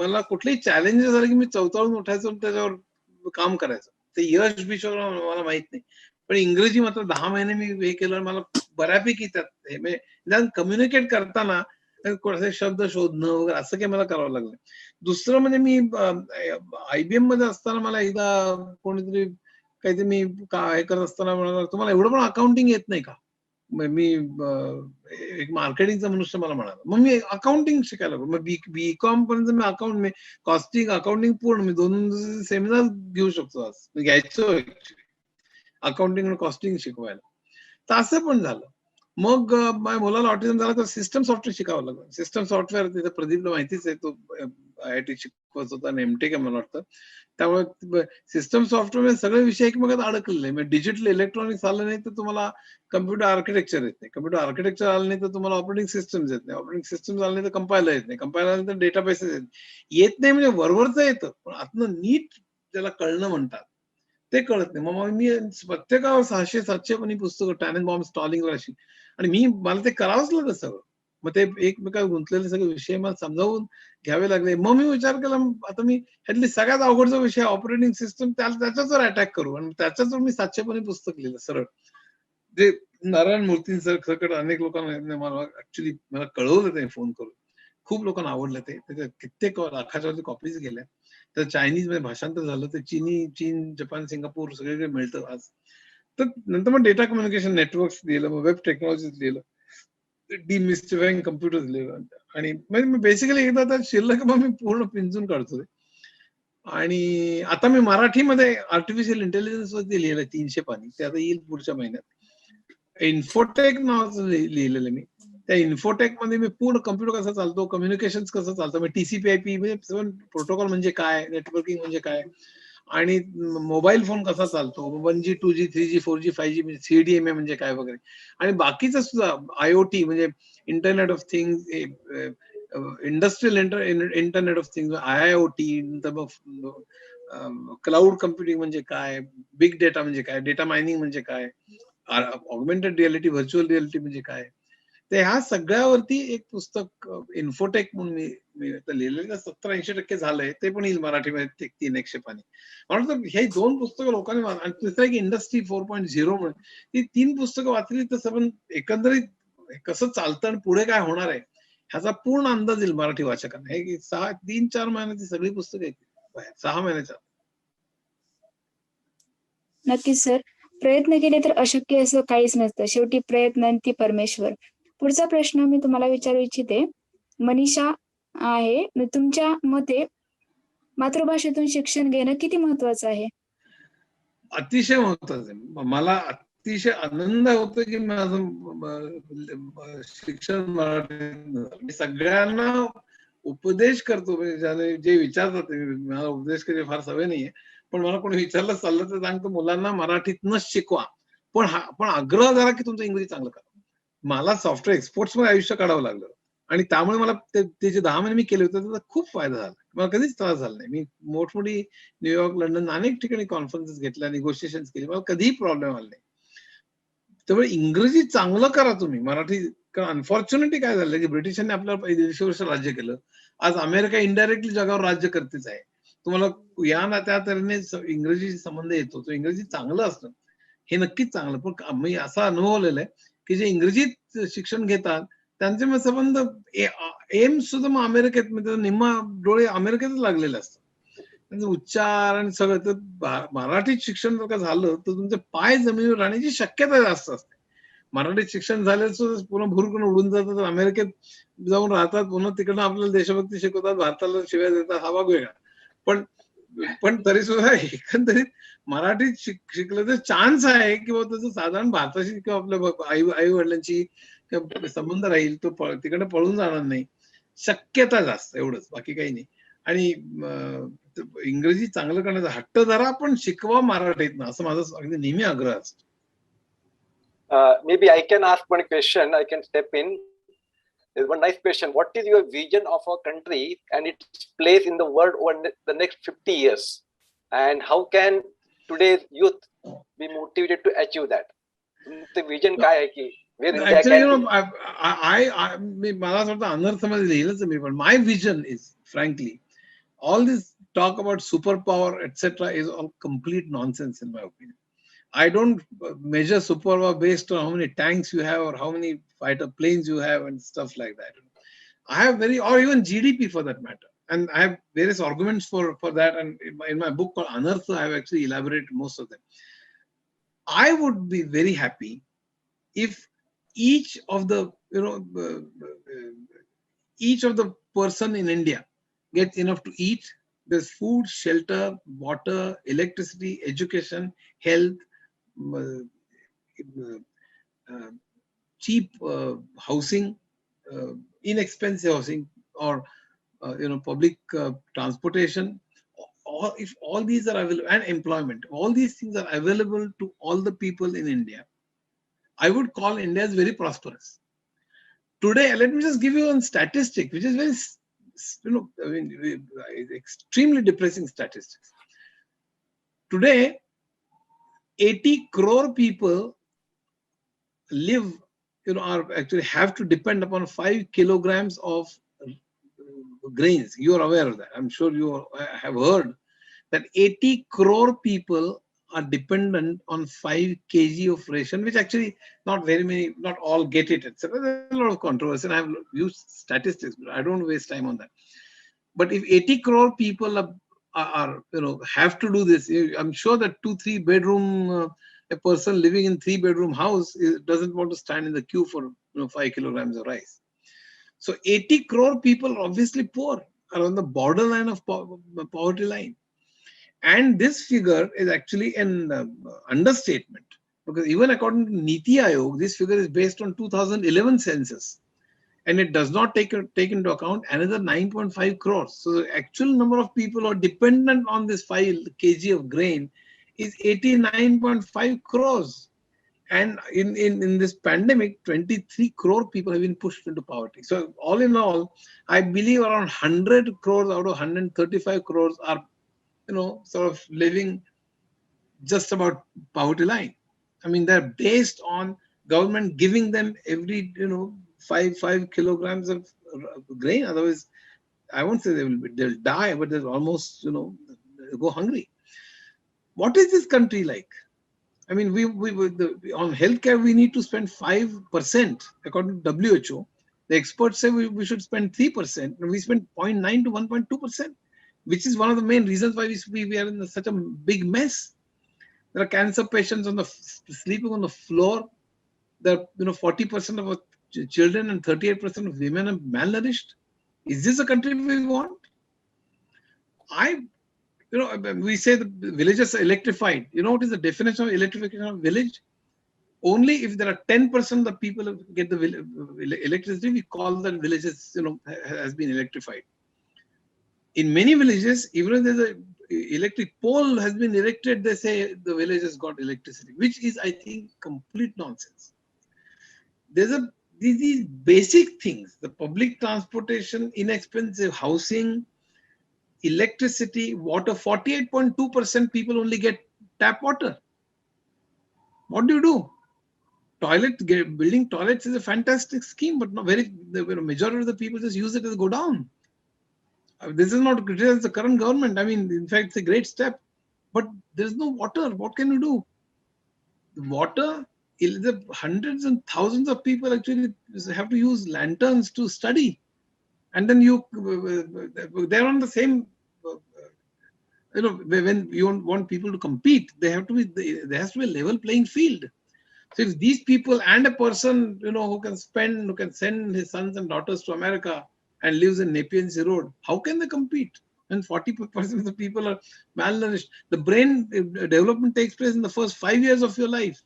मला कुठलेही चॅलेंजेस झाले की मी चौथावरून उठायचो आणि त्याच्यावर काम करायचं. ते यश बिश मला माहित नाही, पण इंग्रजी मात्र 10 महिने मी हे केलं. मला बऱ्यापैकी त्यात कम्युनिकेट करताना कोणते शब्द शोधणं वगैरे असं काही मला करावं लागलं. दुसरं म्हणजे मी IBM मध्ये असताना मला एकदा कोणीतरी काहीतरी मी काय करत असताना म्हणाला, तुम्हाला एवढं पण अकाउंटिंग येत नाही का? मी एक मार्केटिंगचा मनुष्य मला म्हणाला. मग मी अकाउंटिंग शिकायला लागलो. मग BCom पर्यंत मी अकाउंट कॉस्टिंग अकाउंटिंग पूर्ण मी 2 सेमिनार घेऊ शकतो. आज घ्यायचो अकाउंटिंग आणि कॉस्टिंग शिकवायला. तर असं पण झालं. मग माझ्या मुलाला ऑटिझम झाला तर सिस्टम सॉफ्टवेअर शिकावं लागलं. सिस्टम सॉफ्टवेअर तिथे प्रदीपला माहितीच आहे, तो IIT शिकवत होता आणि MTech आहे मला वाटतं. त्यामुळे सिस्टम सॉफ्टवेअर सगळे विषय एकमेकात अडकलेले. म्हणजे डिजिटल इलेक्ट्रॉनिक्स आलं नाही तर तुम्हाला कम्प्युटर आर्किटेक्चर येत नाही. कम्प्युटर आर्किटेक्चर आलं नाही तर तुम्हाला ऑपरेटिंग सिस्टम येत नाही. ऑपरेटिंग सिस्टम आलं नाही तर कंपायलर येत नाही. कंपायलर आलं तर डेटाबेसेस येत नाही. म्हणजे वरवरचं येतं, पण आतनं नीट त्याला कळणं म्हणतात ते कळत नाही. मग मी प्रत्येकावर 600-700 पण पुस्तकं टॅननबाउम स्टॉलिंग अशी, आणि मला ते करावंच लागलं सगळं. मग ते एकमेकात गुंतलेले सगळे विषय मला समजावून घ्यावे लागले. मग मी विचार केला, आता मी ह्यातली सगळ्यात अवघडचा विषय ऑपरेटिंग सिस्टम, त्याच्यावर अटॅक करू. आणि त्याच्यावर मी 700 पण पुस्तक लिहिलं सरळ. जे नारायण मूर्ती सरकडे अनेक लोकांना मला कळवलं ते फोन करून. खूप लोकांना आवडलं ते. त्याच्या कित्येक लाखाच्या कॉपीज गेल्या. तर चायनीज मध्ये भाषांतर झालं. ते चीन, जपान, सिंगापूर सगळीकडे मिळतं आज. तर नंतर मग डेटा कम्युनिकेशन नेटवर्क्स लिहिलं, मग वेब टेक्नॉलॉजीज लिहिलं, डिमिस्टिफाईंग कम्प्युटर्स लिहिलं. आणि बेसिकली एकदा तर शिल्लक मग मी पूर्ण पिंजून काढतोय. आणि आता मी मराठीमध्ये आर्टिफिशियल इंटेलिजन्स वरती लिहिलं 300 पानी. ते आता येईल पुढच्या महिन्यात. इन्फोटेक नावाचं लिहिलेलं मी. त्या इन्फोटेक मध्ये मी पूर्ण कम्प्युटर कसा चालतो, कम्युनिकेशन कसं चालतं, TCP/IP म्हणजे प्रोटोकॉल म्हणजे काय, नेटवर्किंग म्हणजे काय, आणि मोबाईल फोन कसा चालतो, 1G 2G 3G 4G 5G CDMA म्हणजे काय वगैरे, आणि बाकीचं सुद्धा IoT म्हणजे internet of things, industrial internet of things, IIoT, cloud computing म्हणजे काय, बिग डेटा म्हणजे काय, डेटा मायनिंग म्हणजे काय, ऑगमेंटेड रियालिटी, व्हर्च्युअल रियालिटी म्हणजे काय, तर ह्या सगळ्यावरती एक पुस्तक इन्फोटेक म्हणून मी लिहिलेलं 70-80% झालंय, ते पण येईल मराठीमध्ये 300 पानी. मला वाटतं हे 2 पुस्तकं लोकांनी आणि तिसरं एक इंडस्ट्री 4.0 म्हणून, ती 3 पुस्तकं वाचली तर पण एकंदरीत कसं चालतं आणि पुढे काय होणार आहे ह्याचा पूर्ण अंदाज येईल मराठी वाचकांना. हे 3-4 महिन्याची सगळी पुस्तकं आहेत, 6 महिन्याच्या. नक्कीच सर. प्रयत्न केले तर अशक्य असं काहीच नसतं. शेवटी प्रयत्नांती परमेश्वर. पुढचा प्रश्न मी तुम्हाला विचारू इच्छिते. मनीषा आहे, तुमच्या मते मातृभाषेतून शिक्षण घेणं किती महत्वाचं आहे? अतिशय महत्वाचं आहे. मला अतिशय आनंद होतो की माझं शिक्षण मराठी. सगळ्यांना उपदेश करतो, म्हणजे जे विचारतात, मला उपदेश करायची फार सवय नाहीये, पण मला कोणी विचारलं चाललं तर सांगतो मुलांना मराठीतनच शिकवा, पण आग्रह जरा की तुमचं इंग्रजी चांगलं करा. मला सॉफ्टवेअर एक्सपोर्ट्स मध्ये आयुष्य काढावं लागलं आणि त्यामुळे मला ते जे 10 महिने मी केले होते त्याचा खूप फायदा झाला. मला कधीच त्रास झाला नाही. मी मोठमोठी न्यूयॉर्क, लंडन अनेक ठिकाणी कॉन्फरन्सेस घेतल्या, निगोशिएशन्स केली, मला कधीही प्रॉब्लेम आला नाही. त्यामुळे इंग्रजी चांगलं करा तुम्ही. मराठी, कारण अनफॉर्च्युनेटली काय झालं की ब्रिटिशांनी आपल्याला 150 वर्ष राज्य केलं. आज अमेरिका इनडायरेक्टली जगावर राज्य करतेच आहे. तुम्हाला या ना त्या तऱ्हेने इंग्रजीशी संबंध येतो, तो इंग्रजी चांगलं असतं हे नक्कीच चांगलं, पण मी असा अनुभवलेला आहे की जे इंग्रजीत शिक्षण घेतात त्यांचे मग संबंध एम्स सुद्धा मग अमेरिकेत, म्हणजे निम्मा डोळे अमेरिकेतच लागलेले असतात. त्यांचे उच्चार आणि सगळं. तर मराठीत शिक्षण जर का झालं तर तुमचे पाय जमिनीवर राहण्याची शक्यता जास्त असते. मराठीत शिक्षण झाल्याचं पुन्हा भुरकून उडून जातात, अमेरिकेत जाऊन राहतात, पुन्हा तिकडनं आपल्याला देशभक्ती शिकवतात, भारताला शिव्या देतात, हा भाग वेगळा. पण तरी सुद्धा एकंदरीत मराठीत शिकलं तर चान्स आहे किंवा त्याचं साधारण भारताशी किंवा आपल्या आई वडिलांची संबंध राहील, तो तिकडे पळून जाणार नाही, शक्यता जास्त, एवढंच, बाकी काही नाही. आणि इंग्रजी चांगलं करण्याचा हट्ट धरा, पण शिकवा मराठीतनं, असं माझं अगदी नेहमी आग्रह असतो. Maybe I can ask one question. I can step in. There's one nice question. What is your vision of our country and its place in the world over the next 50 years? And how can today's youth be motivated to achieve that? The vision काय आहे की Actually, मला असं वाटतं अनर्थमध्ये लिहिलंच मी, पण my vision is frankly all this talk about superpower etc. is all complete nonsense in my opinion. I don't measure superpower based on how many tanks you have or how many fighter planes you have and stuff like that. I have or even GDP for that matter. And I have various arguments for that. And in my book called Anartha, I have actually elaborated most of them. I would be very happy if each of the, each of the person in India gets enough to eat. There's food, shelter, water, electricity, education, health, cheap housing, inexpensive housing, or public transportation. If all these are available, and employment, all these things are available to all the people in India, I would call India as very prosperous. Today, let me just give you one statistic, which is very, extremely depressing statistics. Today, 80 crore people live, are actually have to depend upon 5 kilograms of grains. You are aware of that. I'm sure you have heard that 80 crore people are dependent on 5 kg of ration, which actually not very many, not all get it, etc. There's a lot of controversy, and I've used statistics, but I don't waste time on that. But if 80 crore people are have to do this, I'm sure that 2-3 bedroom, a person living in 3-bedroom house doesn't want to stand in the queue for 5 kilograms of rice. So 80 crore people are obviously poor, are on the borderline of poverty line. And this figure is actually an understatement, because even according to Niti Aayog, this figure is based on 2011 census. and it does not take into account another 9.5 crores. So the actual number of people who are dependent on this 5 kg of grain is 89.5 crores. And in this pandemic, 23 crore people have been pushed into poverty. So all in all, I believe around 100 crores out of 135 crores are, sort of living just about poverty line. I mean, they're based on government giving them every, 5 kilograms of grain. Otherwise, I won't say they'll die, but they'll almost, they'll go hungry. What is this country like? I mean, on healthcare, we need to spend 5% according to WHO. The experts say we should spend 3%, and we spend 0.9 to 1.2%, which is one of the main reasons why we are in such a big mess. There are cancer patients sleeping on the floor. There are 40% of our children and 38% of women are malnourished. Is this a country we want? We say the villages are electrified. You know what is the definition of electrification of village? Only if there are 10% of the people who get the electricity, we call that villages, has been electrified. In many villages, even if there's an electric pole has been erected, they say the village has got electricity, which is, I think, complete nonsense. These basic things: the public transportation, inexpensive housing, electricity, water. 48.2% people only get tap water. What do you do? Building toilets is a fantastic scheme, but the majority of the people just use it as go down. This is not criticizing the current government. I mean, in fact, it's a great step, but there's no water. What can you do? Water, the hundreds and thousands of people actually have to use lanterns to study, and then they're on the same. When you want people to compete, there has to be a level playing field. So if these people and a person, who can send his sons and daughters to America and lives in Nepean Sea Road, how can they compete? And 40% of the people are malnourished. The brain development takes place in the first 5 years of your life.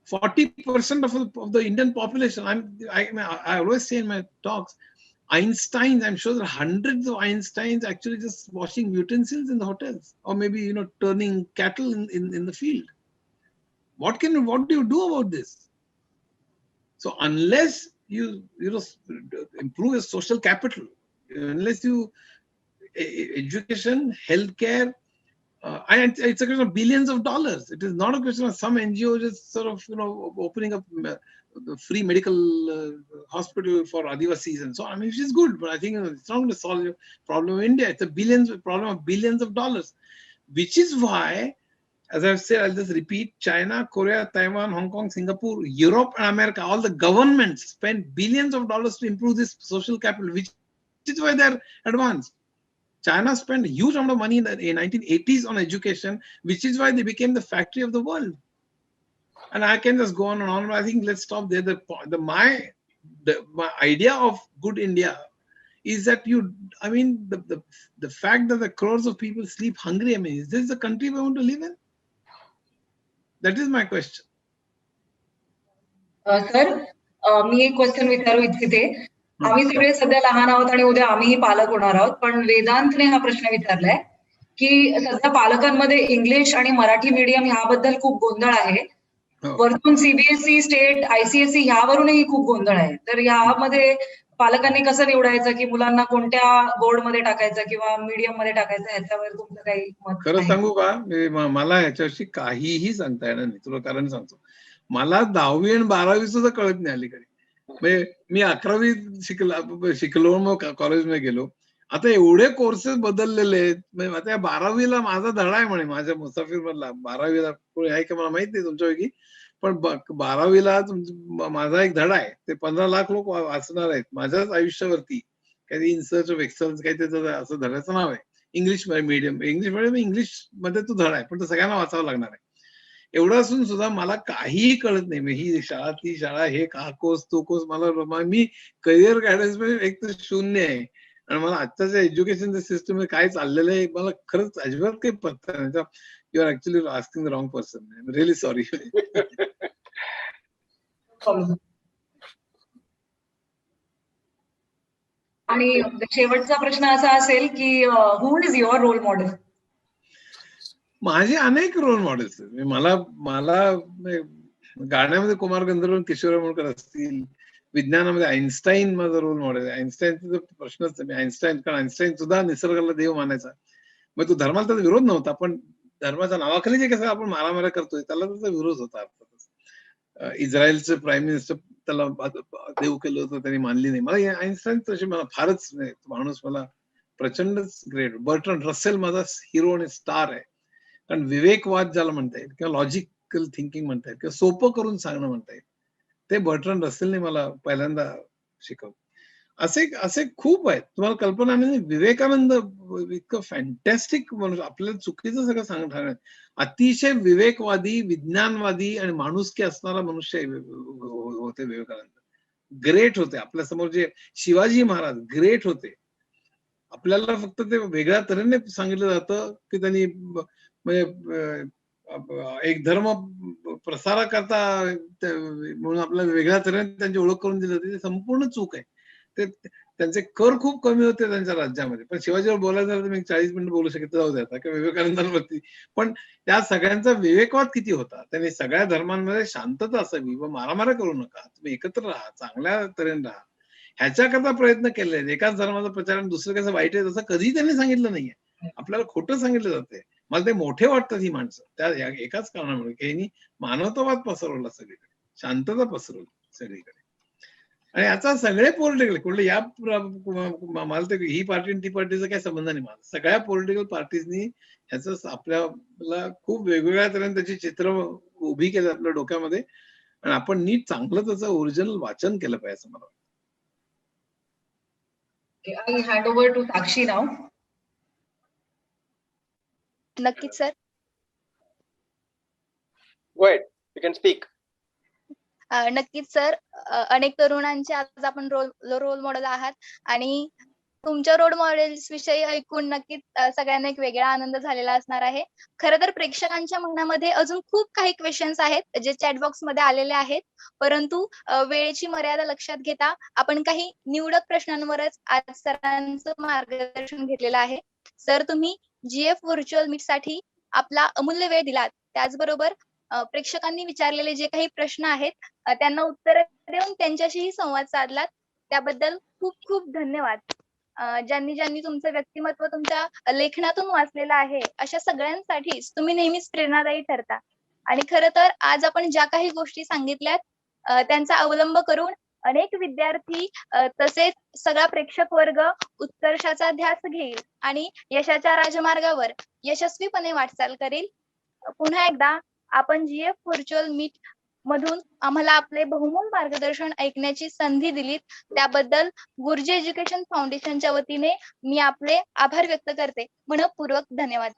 40% of the Indian population. I always say in my talks, Einsteins, I'm sure there are hundreds of Einsteins actually just washing utensils in the hotels, or maybe turning cattle in the field. What do you do about this? So unless you improve your social capital, unless you education, healthcare, and it's a question of billions of dollars. It is not a question of some NGO just sort of opening up free medical hospital for Adivasis and so on. I mean, which is good, but I think it's not going to solve the problem of India. It's a problem of billions of dollars, which is why, as I've said, I'll just repeat: China, Korea, Taiwan, Hong Kong, Singapore, Europe, and America, all the governments spend billions of dollars to improve this social capital, which is why they're advanced. China spent a huge amount of money in the 1980s on education, which is why they became the factory of the world. And I can just go on and on, but I think let's stop there. My idea of good India is that the fact that the crores of people sleep hungry, I mean, is this the country we want to live in? That is my question. Sir, मी एक question विचारू इच्छिते. आम्ही सगळे सध्या लहान आहोत आणि उद्या आम्हीही पालक होणार आहोत, पण वेदांतने हा प्रश्न विचारलाय की सध्या पालकांमध्ये इंग्लिश आणि मराठी मीडियम ह्याबद्दल खूप गोंधळ आहे. वरतून सीबीएसई, स्टेट, आयसीएसई ह्यावरूनही खूप गोंधळ आहे. तर ह्यामध्ये पालकांनी कसं निवडायचं की मुलांना कोणत्या बोर्डमध्ये टाकायचं किंवा मीडियम मध्ये टाकायचं, ह्याच्यावर तुमचं काही मत? खरं सांगू का, मला ह्याच्याविषयी काहीही सांगता येणार नाही. तुला कारण सांगतो, मला 10वी आणि 12वी सुद्धा कळत नाही अलीकडे. मी 11वी शिकलो, मग कॉलेजमध्ये गेलो. आता एवढे कोर्सेस बदललेले आहेत. आता 12वीला माझा धडा आहे म्हणे, माझ्या मुसाफिर मधला 12वीला कोणी आहे का मला माहित नाही तुमच्यापैकी, पण 12वीला माझा एक धडा आहे. ते 15 लाख लोक वाचणार आहेत माझ्याच आयुष्यावरती. काही इन सर्च ऑफ एक्सलन्स काही त्याचं असं धड्याचं नाव आहे. इंग्लिश मीडियम इंग्लिश मध्ये तो धडा आहे, पण तो सगळ्यांना वाचावा लागणार आहे. एवढं असून सुद्धा मला काहीही कळत नाही. ही शाळा, ती शाळा, हे का कोर्स, तो कोर्स. मी करिअर गायडन्स मध्ये एक तर शून्य आहे, आणि मला आजच्या एज्युकेशन सिस्टम मध्ये काय चाललेलं आहे मला खरंच अजिबात काही पत्ता नाही. You are actually asking the wrong person. I am really sorry. आणि शेवटचा प्रश्न असा असेल की who is your role model? माझे अनेक रोल मॉडेल्स आहेत. मला मला गाण्यामध्ये कुमार गंधर्व आणि किशोर आमोणकर असतील, विज्ञानामध्ये आईन्स्टाईन माझा रोल मॉडेल आहे. आईन्स्टाईनचा प्रश्नच नाही. कारण आईन्स्टाईन सुद्धा निसर्गाला देव मानायचा. मग तो धर्माला त्याचा विरोध नव्हता, पण धर्माच्या नावाखाली जे कसं आपण मारामाऱ्या करतोय त्याला त्याचा विरोध होता अर्थातच. इस्रायलचं प्राईम मिनिस्टर त्याला देव केलं होतं, त्यांनी मानली नाही. मला आईन्स्टाईन तशी मला फारच नाही, माणूस मला प्रचंडच ग्रेट. बर्ट्रंड रसेल माझा हिरो आणि स्टार आहे. कारण विवेकवाद ज्याला म्हणता येईल किंवा लॉजिकल थिंकिंग म्हणता येईल किंवा सोपं करून सांगणं म्हणता येईल, ते बर्ट्रंड रसेलने मला पहिल्यांदा शिकवलं. असे खूप आहेत. तुम्हाला कल्पना नाही. विवेकानंद इतकं फॅन्टॅस्टिक माणूस, आपल्याला चुकीचं सगळं सांगणार, अतिशय विवेकवादी, विज्ञानवादी आणि माणुसकी असणारा मनुष्य होते विवेकानंद. ग्रेट होते. आपल्या समोर जे शिवाजी महाराज ग्रेट होते. आपल्याला फक्त ते वेगळ्या तऱ्हेने सांगितलं जातं की त्यांनी म्हणजे एक धर्म प्रसाराकरता म्हणून आपल्याला वेगळ्या तऱ्हेने त्यांची ओळख करून दिली होती. ते संपूर्ण चूक आहे. ते त्यांचे कर खूप कमी होते त्यांच्या राज्यामध्ये. पण शिवाजीवर बोलायचं झालं तर मी 40 मिनिटं बोलू शकत जाऊ द्या किंवा विवेकानंदांवरती. पण त्या सगळ्यांचा विवेकवाद किती होता. त्यांनी सगळ्या धर्मांमध्ये शांतता असावी व मारामाऱ्या करू नका, तुम्ही एकत्र राहा, चांगल्या तऱ्हेने राहा, ह्याच्याकरता प्रयत्न केले. एकाच धर्माचा प्रचार आणि दुसरं कसं वाईट आहे तसं कधीही त्यांनी सांगितलं नाहीये. आपल्याला खोटं सांगितलं जाते. मला ते मोठे वाटतात ही माणसं त्या एकाच कारणामुळे की यांनी मानवतावाद पसरवला सगळीकडे, शांतता पसरवली सगळीकडे. आणि याचा सगळे पॉलिटिकल कुठले या मला तर ही पार्टी ती पार्टीचा काही संबंध नाही. मला सगळ्या पॉलिटिकल पार्टीजनी ह्याच आपल्याला खूप वेगवेगळ्या तऱ्हेने त्याची चित्र उभी केलं आपल्या डोक्यामध्ये आणि आपण नीट चांगलं त्याचं ओरिजिनल वाचन केलं पाहिजे असं मला वाटतं. I hand over to Sakshi now. नक्कीच sir. Go ahead, you can speak. नक्कीच सर. अनेक तरुणांचे आज आपण रोल मॉडेल आहात आणि तुमच्या रोल मॉडेल्स विषयी ऐकून नक्कीच सगळ्यांना एक वेगळा आनंद झालेला असणार आहे. खरं तर प्रेक्षकांच्या मनामध्ये अजून खूप काही क्वेश्चन्स आहेत जे चॅट बॉक्स मध्ये आलेले आहेत, परंतु वेळेची मर्यादा लक्षात घेता आपण काही निवडक प्रश्नांवरच आज सरांचं मार्गदर्शन घेतलेलं आहे. सर, तुम्ही GF व्हर्च्युअल मीट साठी आपला अमूल्य वेळ दिलात, त्याचबरोबर प्रेक्षकांनी विचारलेले जे काही प्रश्न आहेत त्यांना उत्तर देऊन त्यांच्याशीही संवाद साधलात, त्याबद्दल खूप खूप धन्यवाद. ज्यांनी तुमचं व्यक्तिमत्व तुमच्या लेखनातून वाचलेलं आहे अशा सगळ्यांसाठीच तुम्ही नेहमीच प्रेरणादायी ठरता. आणि खरं तर आज आपण ज्या काही गोष्टी सांगितल्यात त्यांचा अवलंब करून अनेक विद्यार्थी तसेच सगळा प्रेक्षक वर्ग उत्कर्षाचा ध्यास घेईल आणि यशाच्या राजमार्गावर यशस्वीपणे वाटचाल करेल. पुन्हा एकदा आपण GF व्हर्च्युअल मीट मधून आम्हाला आपले बहुमोल मार्गदर्शन ऐकण्याची संधी दिलीत, त्याबद्दल गुरुजी एज्युकेशन फाउंडेशनच्या वतीने मी आपले आभार व्यक्त करते. मनःपूर्वक धन्यवाद.